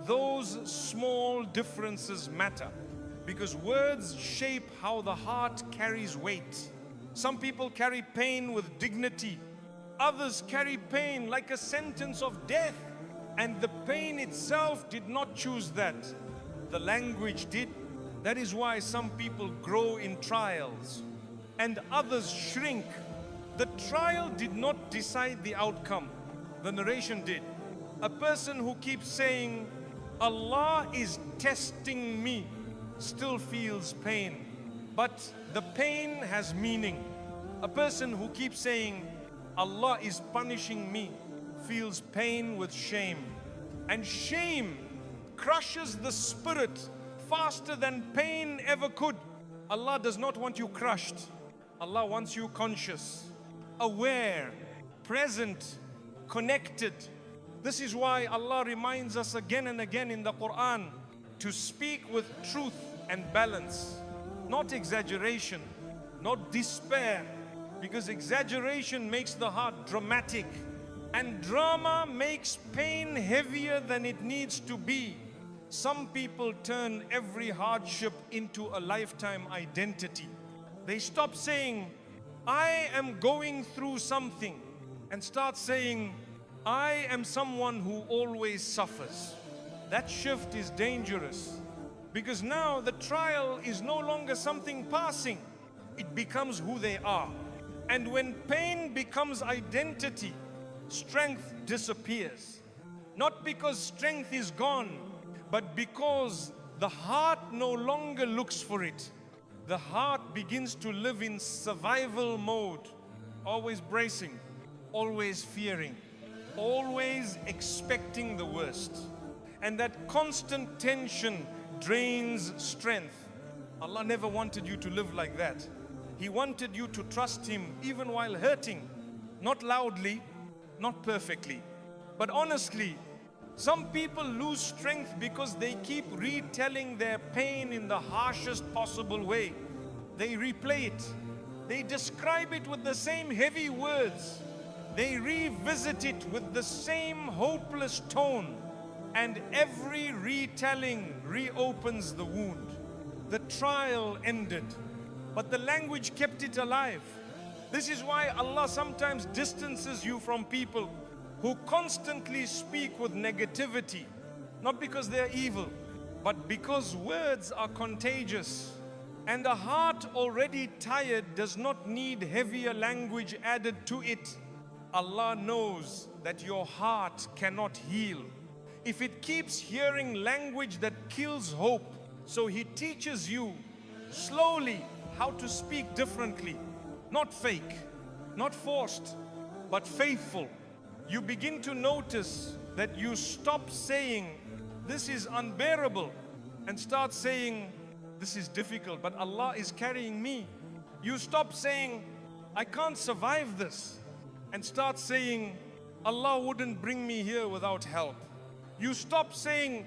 Those small differences matter, because words shape how the heart carries weight. Some people carry pain with dignity. Others carry pain like a sentence of death. And the pain itself did not choose that. The language did. That is why some people grow in trials and others shrink. The trial did not decide the outcome. The narration did. A person who keeps saying, "Allah is testing me," still feels pain. But the pain has meaning. A person who keeps saying, "Allah is punishing me," feels pain with shame. And shame crushes the spirit faster than pain ever could. Allah does not want you crushed. Allah wants you conscious, aware, present, connected. This is why Allah reminds us again and again in the Quran to speak with truth and balance. not exaggeration, not despair, because exaggeration makes the heart dramatic, and drama makes pain heavier than it needs to be. Some people turn every hardship into a lifetime identity. They stop saying, I am going through something, and start saying, I am someone who always suffers. That shift is dangerous, because now the trial is no longer something passing. It becomes who they are. And when pain becomes identity, strength disappears. Not because strength is gone, but because the heart no longer looks for it. The heart begins to live in survival mode, always bracing, always fearing, always expecting the worst. And that constant tension drains strength. Allah never wanted you to live like that. He wanted you to trust Him even while hurting. Not loudly, not perfectly, but honestly. Some people lose strength because they keep retelling their pain in the harshest possible way. They replay it. They describe it with the same heavy words. They revisit it with the same hopeless tone. And every retelling reopens the wound. The trial ended, but the language kept it alive. This is why Allah sometimes distances you from people who constantly speak with negativity, not because they're evil, but because words are contagious. And a heart already tired does not need heavier language added to it. Allah knows that your heart cannot heal if it keeps hearing language that kills hope. So He teaches you slowly how to speak differently, not fake, not forced, but faithful. You begin to notice that you stop saying, this is unbearable, and start saying, this is difficult, but Allah is carrying me. You stop saying, I can't survive this, and start saying, Allah wouldn't bring me here without help. You stop saying,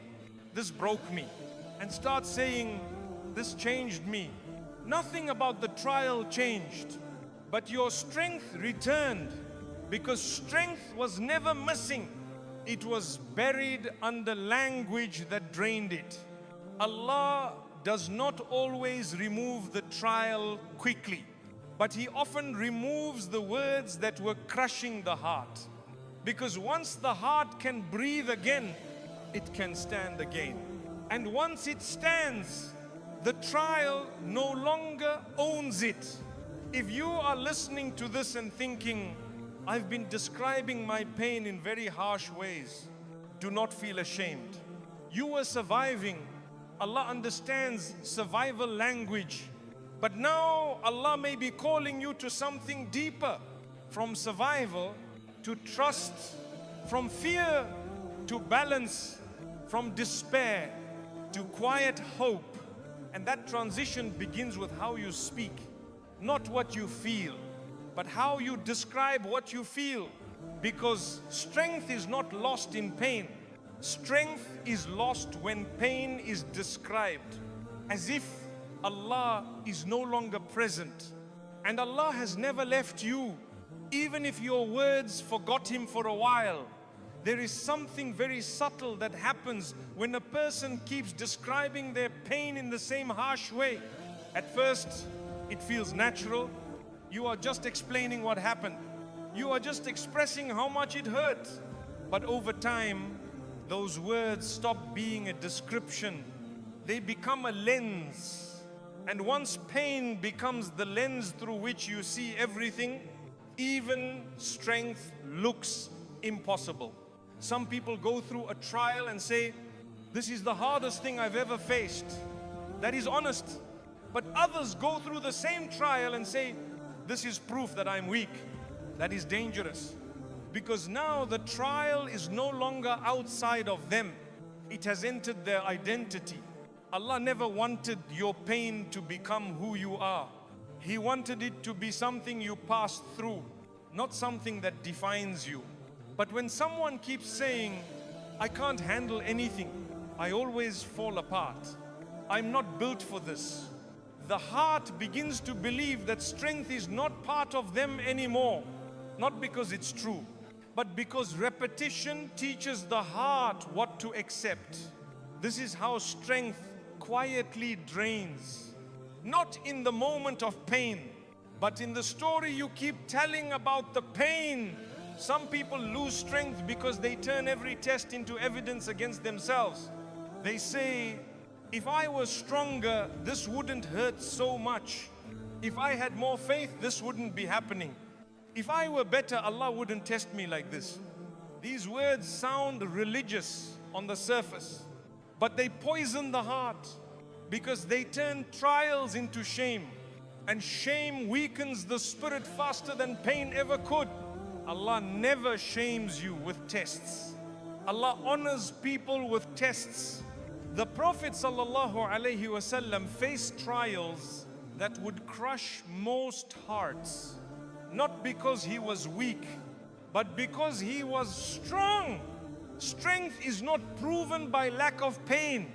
this broke me, and start saying, this changed me. Nothing about the trial changed, but your strength returned, because strength was never missing. It was buried under language that drained it. Allah does not always remove the trial quickly, but He often removes the words that were crushing the heart. Because once the heart can breathe again, it can stand again. And once it stands, the trial no longer owns it. If you are listening to this and thinking, I've been describing my pain in very harsh ways, do not feel ashamed. You were surviving. Allah understands survival language. But now Allah may be calling you to something deeper. From survival to trust, from fear to balance, from despair to quiet hope. And that transition begins with how you speak, not what you feel, but how you describe what you feel. Because strength is not lost in pain. Strength is lost when pain is described as if Allah is no longer present. And Allah has never left you. Even if your words forgot Him for a while, there is something very subtle that happens when a person keeps describing their pain in the same harsh way. At first, it feels natural. You are just explaining what happened. You are just expressing how much it hurt. But over time, those words stop being a description. They become a lens. And once pain becomes the lens through which you see everything, even strength looks impossible. Some people go through a trial and say, this is the hardest thing I've ever faced. That is honest. But others go through the same trial and say, this is proof that I'm weak. That is dangerous. Because now the trial is no longer outside of them. It has entered their identity. Allah never wanted your pain to become who you are. He wanted it to be something you passed through, not something that defines you. But when someone keeps saying, I can't handle anything, I always fall apart, I'm not built for this, the heart begins to believe that strength is not part of them anymore. Not because it's true, but because repetition teaches the heart what to accept. This is how strength quietly drains. Not in the moment of pain, but in the story you keep telling about the pain. Some people lose strength because they turn every test into evidence against themselves. They say, if I was stronger, this wouldn't hurt so much. If I had more faith, this wouldn't be happening. If I were better, Allah wouldn't test me like this. These words sound religious on the surface, but they poison the heart because they turn trials into shame. And shame weakens the spirit faster than pain ever could. Allah never shames you with tests. Allah honors people with tests. The Prophet ﷺ faced trials that would crush most hearts. Not because he was weak, but because he was strong. Strength is not proven by lack of pain.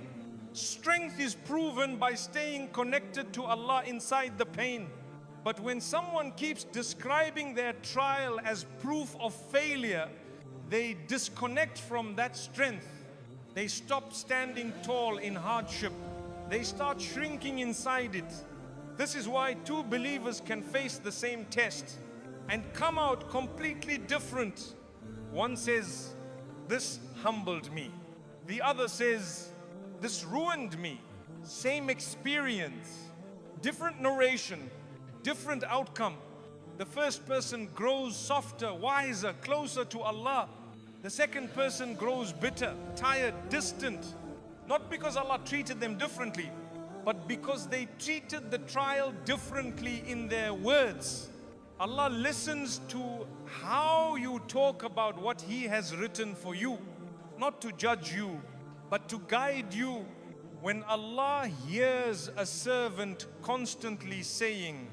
Strength is proven by staying connected to Allah inside the pain. But when someone keeps describing their trial as proof of failure, they disconnect from that strength. They stop standing tall in hardship. They start shrinking inside it. This is why two believers can face the same test and come out completely different. One says, this humbled me. The other says, this ruined me. Same experience, different narration, different outcome. The first person grows softer, wiser, closer to Allah. The second person grows bitter, tired, distant. Not because Allah treated them differently, but because they treated the trial differently in their words. Allah listens to how you talk about what He has written for you, not to judge you, but to guide you. When Allah hears a servant constantly saying,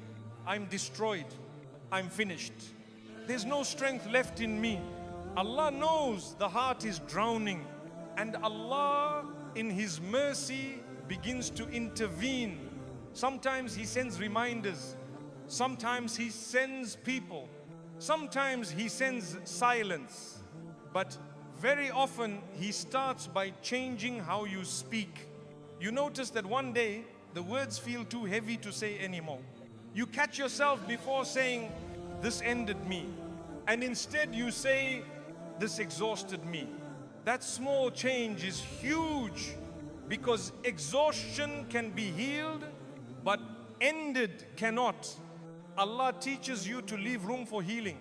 I'm destroyed, I'm finished, there's no strength left in me, Allah knows the heart is drowning, and Allah in His mercy begins to intervene. Sometimes He sends reminders, sometimes He sends people, sometimes He sends silence, but very often He starts by changing how you speak. You notice that one day the words feel too heavy to say anymore. You catch yourself before saying, this ended me, and instead you say, this exhausted me. That small change is huge, because exhaustion can be healed, but ended cannot. Allah teaches you to leave room for healing.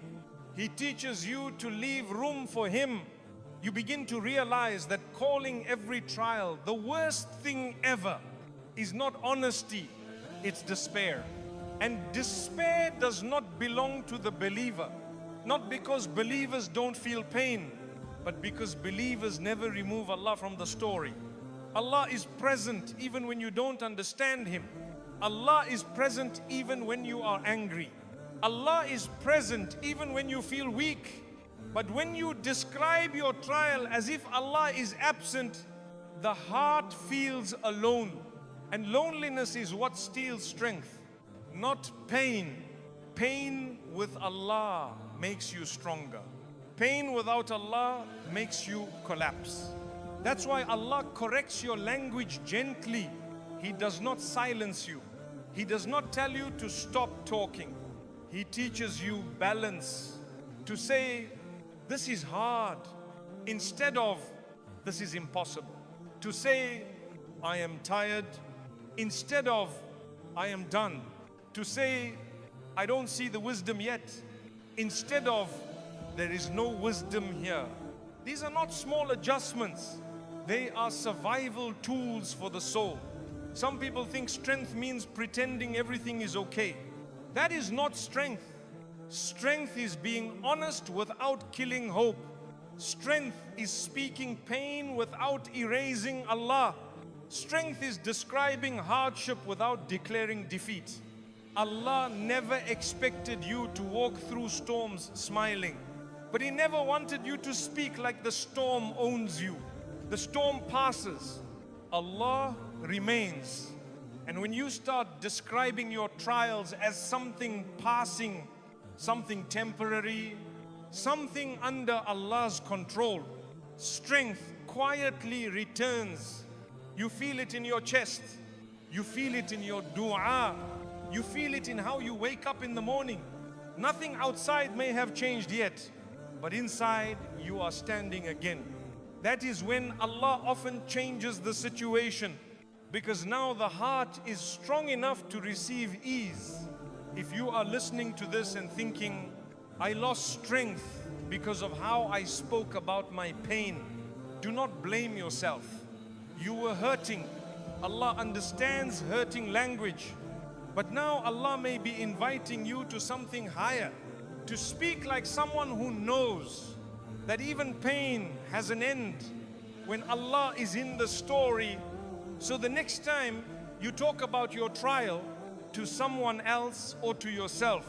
He teaches you to leave room for Him. You begin to realize that calling every trial the worst thing ever is not honesty, it's despair. And despair does not belong to the believer. Not because believers don't feel pain, but because believers never remove Allah from the story. Allah is present even when you don't understand Him. Allah is present even when you are angry. Allah is present even when you feel weak. But when you describe your trial as if Allah is absent, the heart feels alone. And loneliness is what steals strength, not pain. Pain with Allah makes you stronger. Pain without Allah makes you collapse. That's why Allah corrects your language gently. He does not silence you. He does not tell you to stop talking. He teaches you balance. To say, this is hard, instead of, this is impossible. To say, I am tired, instead of, I am done. To say, I don't see the wisdom yet, instead of, there is no wisdom here. These are not small adjustments. They are survival tools for the soul. Some people think strength means pretending everything is okay. That is not strength. Strength is being honest without killing hope. Strength is speaking pain without erasing Allah. Strength is describing hardship without declaring defeat. Allah never expected you to walk through storms smiling, but He never wanted you to speak like the storm owns you. The storm passes, Allah remains, And when you start describing your trials as something passing, something temporary, something under Allah's control, strength quietly returns. You feel it in your chest. You feel it in your dua. You feel it in how you wake up in the morning. Nothing outside may have changed yet, but inside you are standing again. That is when Allah often changes the situation, because now the heart is strong enough to receive ease. If you are listening to this and thinking, I lost strength because of how I spoke about my pain, do not blame yourself. You were hurting. Allah understands hurting language. But now Allah may be inviting you to something higher, to speak like someone who knows that even pain has an end when Allah is in the story. So the next time you talk about your trial to someone else or to yourself,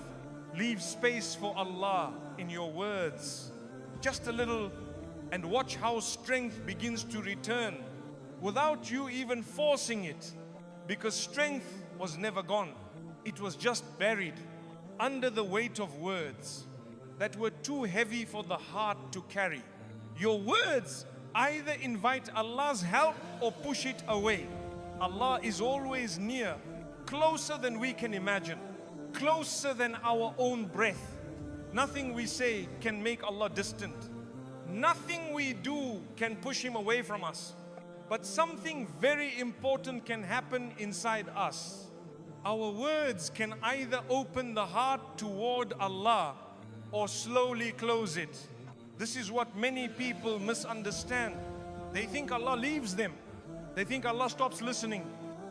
leave space for Allah in your words. Just a little, and watch how strength begins to return without you even forcing it, because strength was never gone. It was just buried under the weight of words that were too heavy for the heart to carry. Your words either invite Allah's help or push it away. Allah is always near, closer than we can imagine, closer than our own breath. Nothing we say can make Allah distant. Nothing we do can push Him away from us. But something very important can happen inside us. Our words can either open the heart toward Allah or slowly close it. This is what many people misunderstand. They think Allah leaves them. They think Allah stops listening.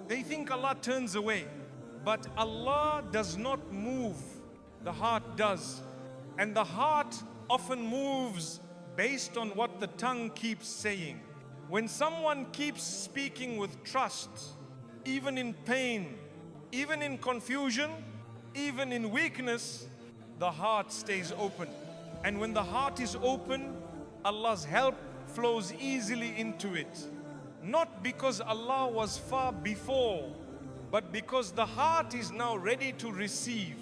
They think Allah turns away. But Allah does not move. The heart does. And the heart often moves based on what the tongue keeps saying. When someone keeps speaking with trust, even in pain, even in confusion, even in weakness, the heart stays open. And when the heart is open, Allah's help flows easily into it. Not because Allah was far before, but because the heart is now ready to receive.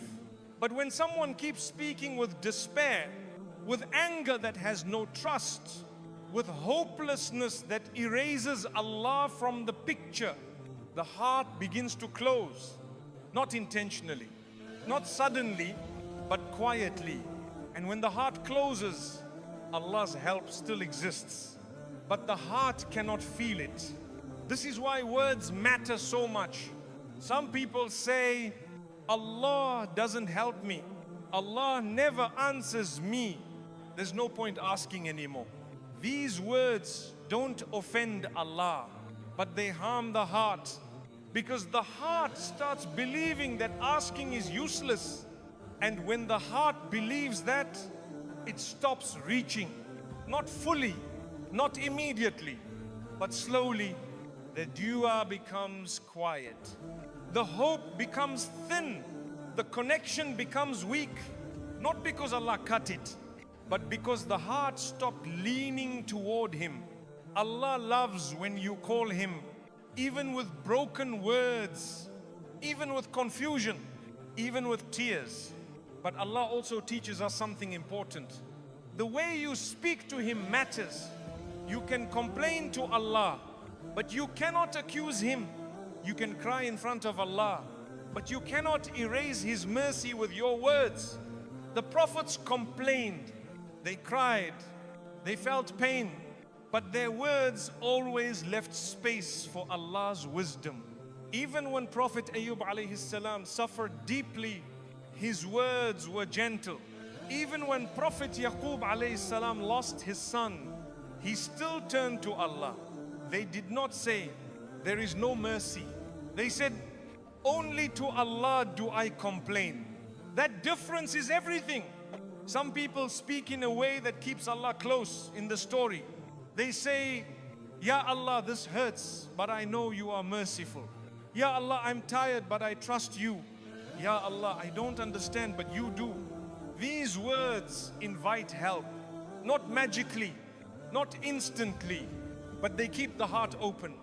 But when someone keeps speaking with despair, with anger that has no trust, with hopelessness that erases Allah from the picture, the heart begins to close. Not intentionally, not suddenly, but quietly. And when the heart closes, Allah's help still exists, but the heart cannot feel it. This is why words matter so much. Some people say, Allah doesn't help me. Allah never answers me. There's no point asking anymore. These words don't offend Allah, but they harm the heart, because the heart starts believing that asking is useless. And when the heart believes that, it stops reaching. Not fully, not immediately, but slowly. The dua becomes quiet. The hope becomes thin. The connection becomes weak. Not because Allah cut it, but because the heart stopped leaning toward Him. Allah loves when you call Him, even with broken words, even with confusion, even with tears. But Allah also teaches us something important. The way you speak to Him matters. You can complain to Allah, but you cannot accuse Him. You can cry in front of Allah, but you cannot erase His mercy with your words. The prophets complained, they cried, they felt pain, but their words always left space for Allah's wisdom. Even when Prophet Ayyub alayhi salam suffered deeply, his words were gentle. Even when Prophet Yaqub alayhi salam lost his son, he still turned to Allah. They did not say, there is no mercy. They said, only to Allah do I complain. That difference is everything. Some people speak in a way that keeps Allah close in the story. They say, Ya Allah, this hurts, but I know you are merciful. Ya Allah, I'm tired, but I trust you. Ya Allah, I don't understand, but you do. These words invite help, not magically, not instantly, but they keep the heart open.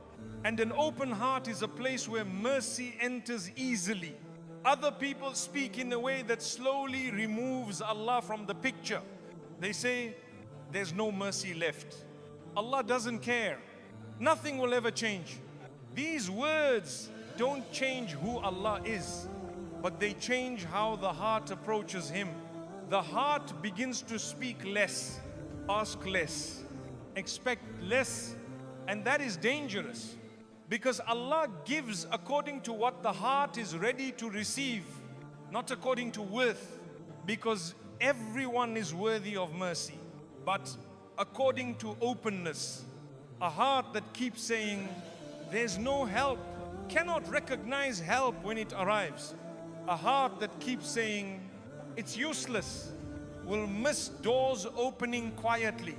And an open heart is a place where mercy enters easily. Other people speak in a way that slowly removes Allah from the picture. They say, there's no mercy left. Allah doesn't care. Nothing will ever change. These words don't change who Allah is, but they change how the heart approaches Him. The heart begins to speak less, ask less, expect less, and that is dangerous. Because Allah gives according to what the heart is ready to receive, not according to worth. Because everyone is worthy of mercy, but according to openness. A heart that keeps saying, there's no help, cannot recognize help when it arrives. A heart that keeps saying, it's useless, will miss doors opening quietly.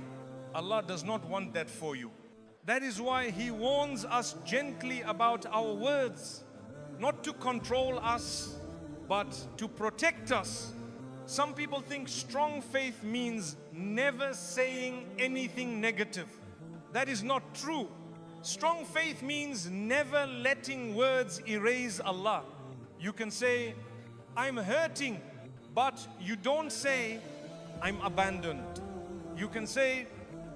Allah does not want that for you. That is why He warns us gently about our words, not to control us, but to protect us. Some people think strong faith means never saying anything negative. That is not true. Strong faith means never letting words erase Allah. You can say, I'm hurting, but you don't say, I'm abandoned. You can say,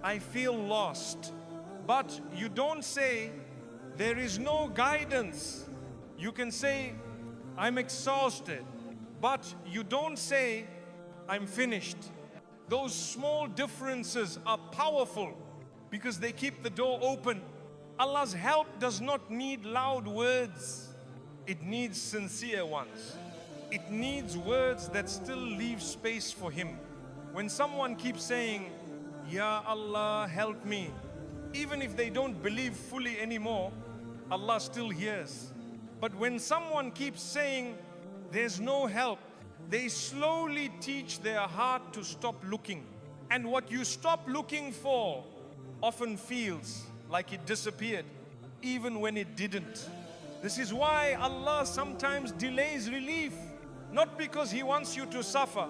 I feel lost, but you don't say, there is no guidance. You can say, I'm exhausted, but you don't say, I'm finished. Those small differences are powerful because they keep the door open. Allah's help does not need loud words. It needs sincere ones. It needs words that still leave space for Him. When someone keeps saying, Ya Allah, help me, even if they don't believe fully anymore, Allah still hears. But when someone keeps saying, there's no help, they slowly teach their heart to stop looking. And what you stop looking for often feels like it disappeared, even when it didn't. This is why Allah sometimes delays relief, not because He wants you to suffer,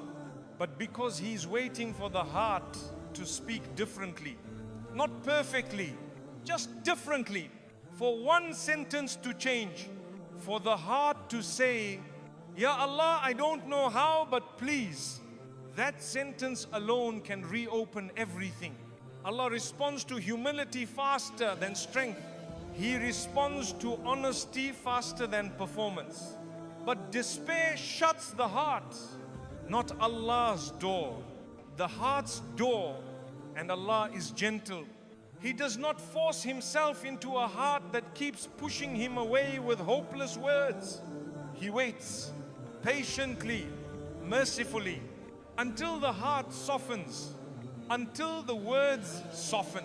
but because He's waiting for the heart to speak differently. Not perfectly, just differently. For one sentence to change, for the heart to say, Ya Allah, I don't know how, but please. That sentence alone can reopen everything. Allah responds to humility faster than strength. He responds to honesty faster than performance. But despair shuts the heart, not Allah's door, the heart's door. And Allah is gentle. He does not force Himself into a heart that keeps pushing Him away with hopeless words. He waits patiently, mercifully, until the heart softens, until the words soften,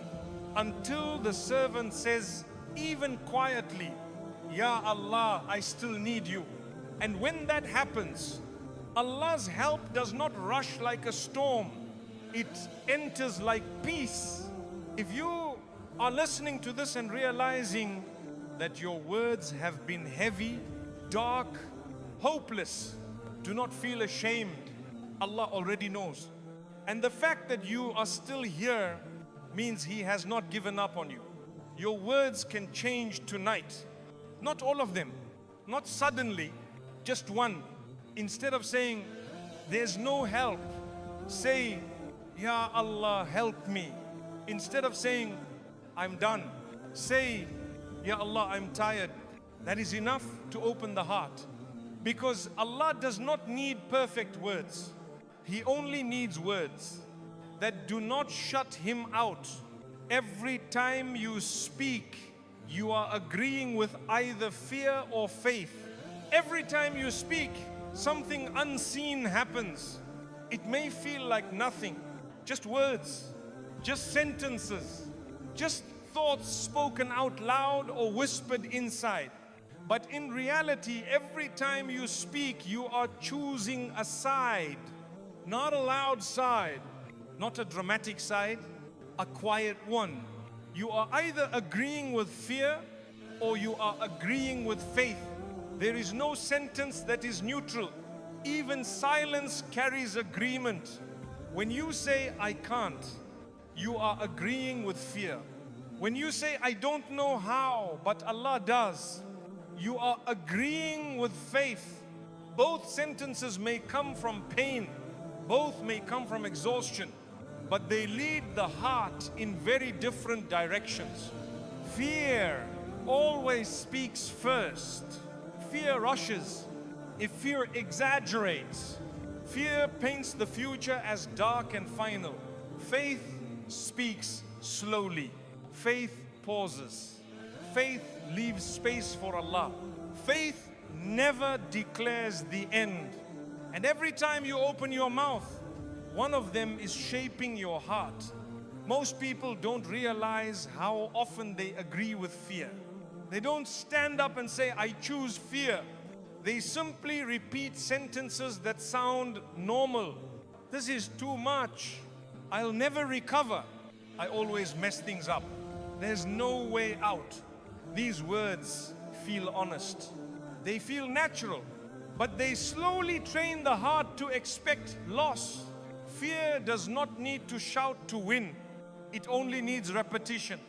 until the servant says, even quietly, Ya Allah, I still need you. And when that happens, Allah's help does not rush like a storm. It enters like peace. If you are listening to this and realizing that your words have been heavy, dark, hopeless, do not feel ashamed. Allah already knows. And the fact that you are still here means He has not given up on you. Your words can change tonight. Not all of them, not suddenly, just one. Instead of saying, there's no help, say, Ya Allah, help me. Instead of saying, I'm done, say, Ya Allah, I'm tired. That is enough to open the heart. Because Allah does not need perfect words. He only needs words that do not shut Him out. Every time you speak, you are agreeing with either fear or faith. Every time you speak, something unseen happens. It may feel like nothing, just words, just sentences, just thoughts spoken out loud or whispered inside. But in reality, every time you speak, you are choosing a side, not a loud side, not a dramatic side, a quiet one. You are either agreeing with fear or you are agreeing with faith. There is no sentence that is neutral. Even silence carries agreement. When you say, I can't, you are agreeing with fear. When you say, I don't know how, but Allah does, you are agreeing with faith. Both sentences may come from pain, both may come from exhaustion, but they lead the heart in very different directions. Fear always speaks first. Fear rushes. If fear exaggerates, fear paints the future as dark and final. Faith speaks slowly. Faith pauses. Faith leaves space for Allah. Faith never declares the end. And every time you open your mouth, one of them is shaping your heart. Most people don't realize how often they agree with fear. They don't stand up and say, I choose fear. They simply repeat sentences that sound normal. This is too much. I'll never recover. I always mess things up. There's no way out. These words feel honest. They feel natural, but they slowly train the heart to expect loss. Fear does not need to shout to win. It only needs repetition.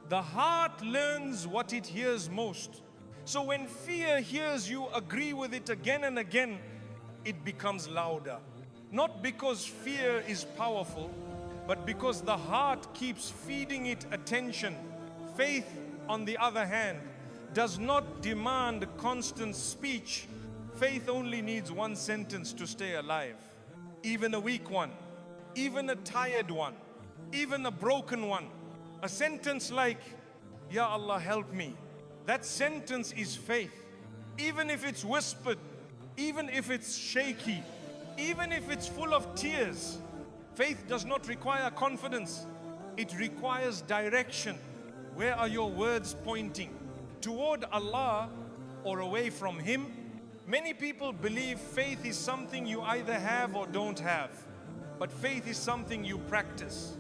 The heart learns what it hears most. So when fear hears you agree with it again and again, it becomes louder. Not because fear is powerful, but because the heart keeps feeding it attention. Faith, on the other hand, does not demand constant speech. Faith only needs one sentence to stay alive. Even a weak one, even a tired one, even a broken one. A sentence like, Ya Allah, help me. That sentence is faith. Even if it's whispered, even if it's shaky, even if it's full of tears. Faith does not require confidence. It requires direction. Where are your words pointing? Toward Allah or away from Him? Many people believe faith is something you either have or don't have. But faith is something you practice.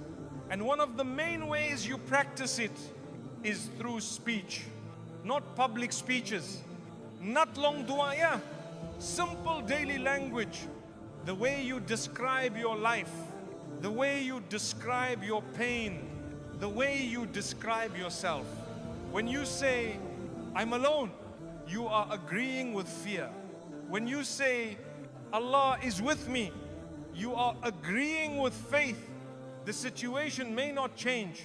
And one of the main ways you practice it is through speech. Not public speeches, not long du'a, simple daily language. The way you describe your life, the way you describe your pain, the way you describe yourself. When you say, I'm alone, you are agreeing with fear. When you say, Allah is with me, you are agreeing with faith. The situation may not change.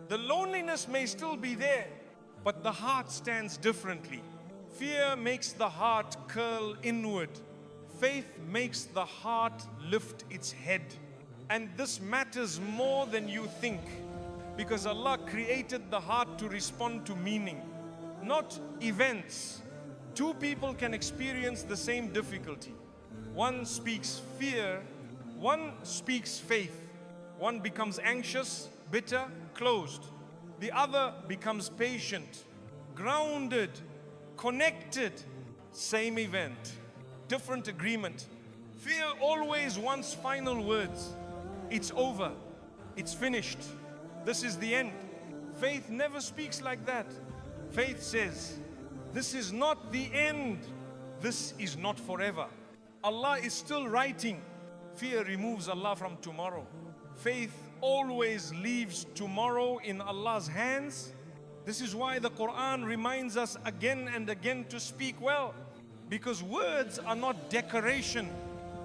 The loneliness may still be there, but the heart stands differently. Fear makes the heart curl inward. Faith makes the heart lift its head. And this matters more than you think, because Allah created the heart to respond to meaning, not events. Two people can experience the same difficulty. One speaks fear, one speaks faith. One becomes anxious, bitter, closed. The other becomes patient, grounded, connected. Same event, different agreement. Fear always wants final words. It's over. It's finished. This is the end. Faith never speaks like that. Faith says, this is not the end. This is not forever. Allah is still writing. Fear removes Allah from tomorrow. Faith always leaves tomorrow in Allah's hands. This is why the Quran reminds us again and again to speak well. Because words are not decoration.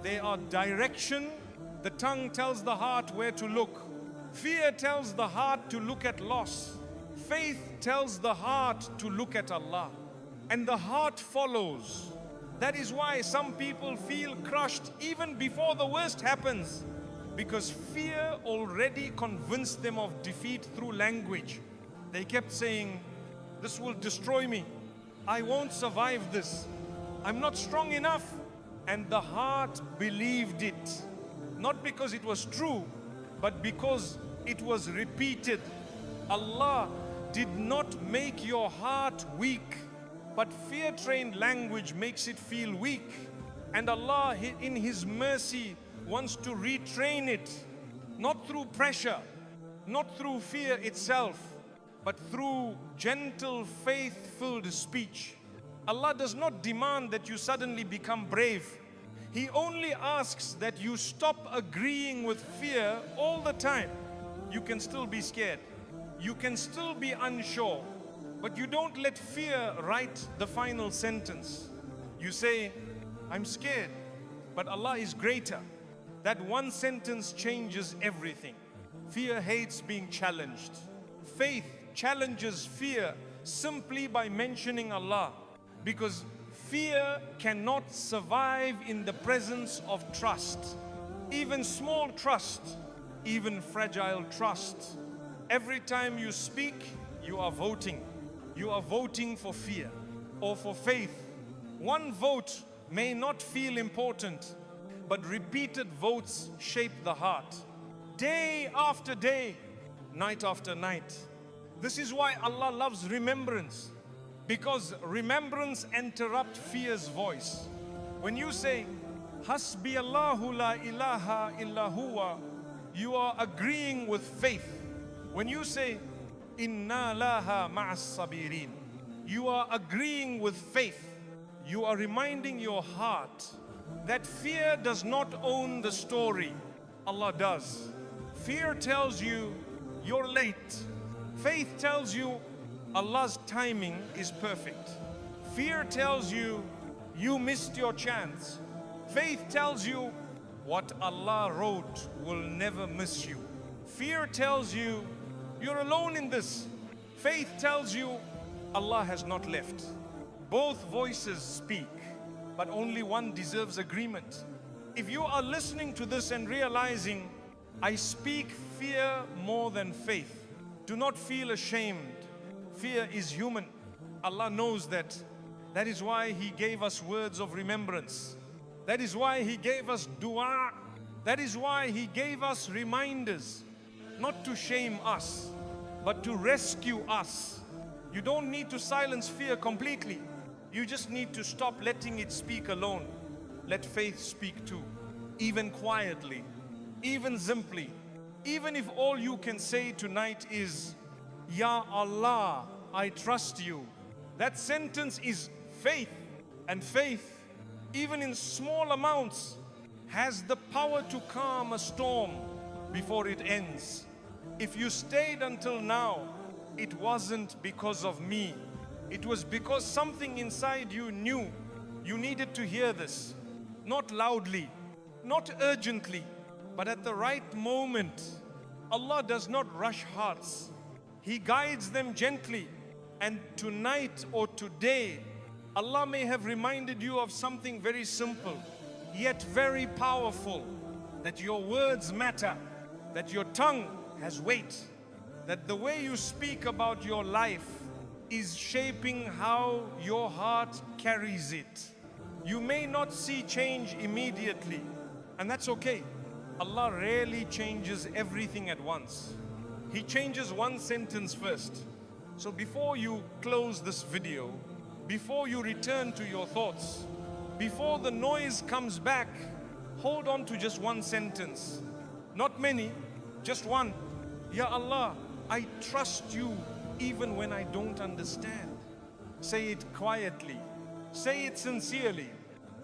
They are direction. The tongue tells the heart where to look. Fear tells the heart to look at loss. Faith tells the heart to look at Allah. And the heart follows. That is why some people feel crushed even before the worst happens. Because fear already convinced them of defeat through language. They kept saying, this will destroy me. I won't survive this. I'm not strong enough. And the heart believed it. Not because it was true, but because it was repeated. Allah did not make your heart weak, but fear-trained language makes it feel weak. And Allah, in His mercy, wants to retrain it, not through pressure, not through fear itself, but through gentle, faith-filled speech. Allah does not demand that you suddenly become brave. He only asks that you stop agreeing with fear all the time. You can still be scared. You can still be unsure, but you don't let fear write the final sentence. You say, I'm scared, but Allah is greater. That one sentence changes everything. Fear hates being challenged. Faith challenges fear simply by mentioning Allah, because fear cannot survive in the presence of trust. Even small trust, even fragile trust. Every time you speak, you are voting. You are voting for fear or for faith. One vote may not feel important, but repeated votes shape the heart. Day after day, night after night. This is why Allah loves remembrance, because remembrance interrupts fear's voice. When you say, Hasbi Allahu la ilaha illa huwa, you are agreeing with faith. When you say, Inna laha ma'as sabirin, you are agreeing with faith. You are reminding your heart that fear does not own the story. Allah does. Fear tells you you're late. Faith tells you Allah's timing is perfect. Fear tells you you missed your chance. Faith tells you what Allah wrote will never miss you. Fear tells you you're alone in this. Faith tells you Allah has not left. Both voices speak, but only one deserves agreement. If you are listening to this and realizing, I speak fear more than faith, do not feel ashamed. Fear is human. Allah knows that. That is why He gave us words of remembrance. That is why He gave us dua. That is why He gave us reminders, not to shame us, but to rescue us. You don't need to silence fear completely. You just need to stop letting it speak alone. Let faith speak too, even quietly, even simply. Even if all you can say tonight is, Ya Allah, I trust you. That sentence is faith. And faith, even in small amounts, has the power to calm a storm before it ends. If you stayed until now, it wasn't because of me. It was because something inside you knew you needed to hear this. Not loudly, not urgently, but at the right moment. Allah does not rush hearts. He guides them gently. And tonight or today, Allah may have reminded you of something very simple, yet very powerful. That your words matter, that your tongue has weight, that the way you speak about your life is shaping how your heart carries it. You may not see change immediately, and that's okay. Allah rarely changes everything at once. He changes one sentence first. So before you close this video, before you return to your thoughts, before the noise comes back, hold on to just one sentence. Not many, just one. Ya Allah, I trust you even when I don't understand. Say it quietly. Say it sincerely.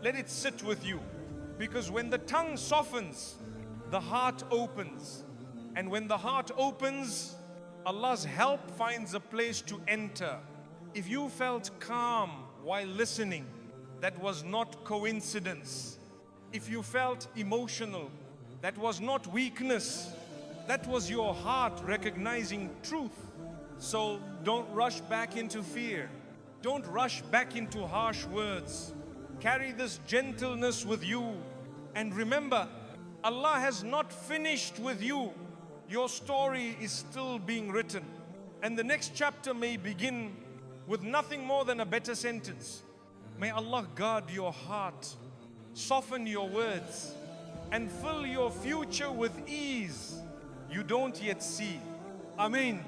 Let it sit with you. Because when the tongue softens, the heart opens. And when the heart opens, Allah's help finds a place to enter. If you felt calm while listening, that was not coincidence. If you felt emotional, that was not weakness. That was your heart recognizing truth. So don't rush back into fear. Don't rush back into harsh words. Carry this gentleness with you. And remember, Allah has not finished with you. Your story is still being written. And the next chapter may begin with nothing more than a better sentence. May Allah guard your heart, soften your words, and fill your future with ease you don't yet see. Ameen.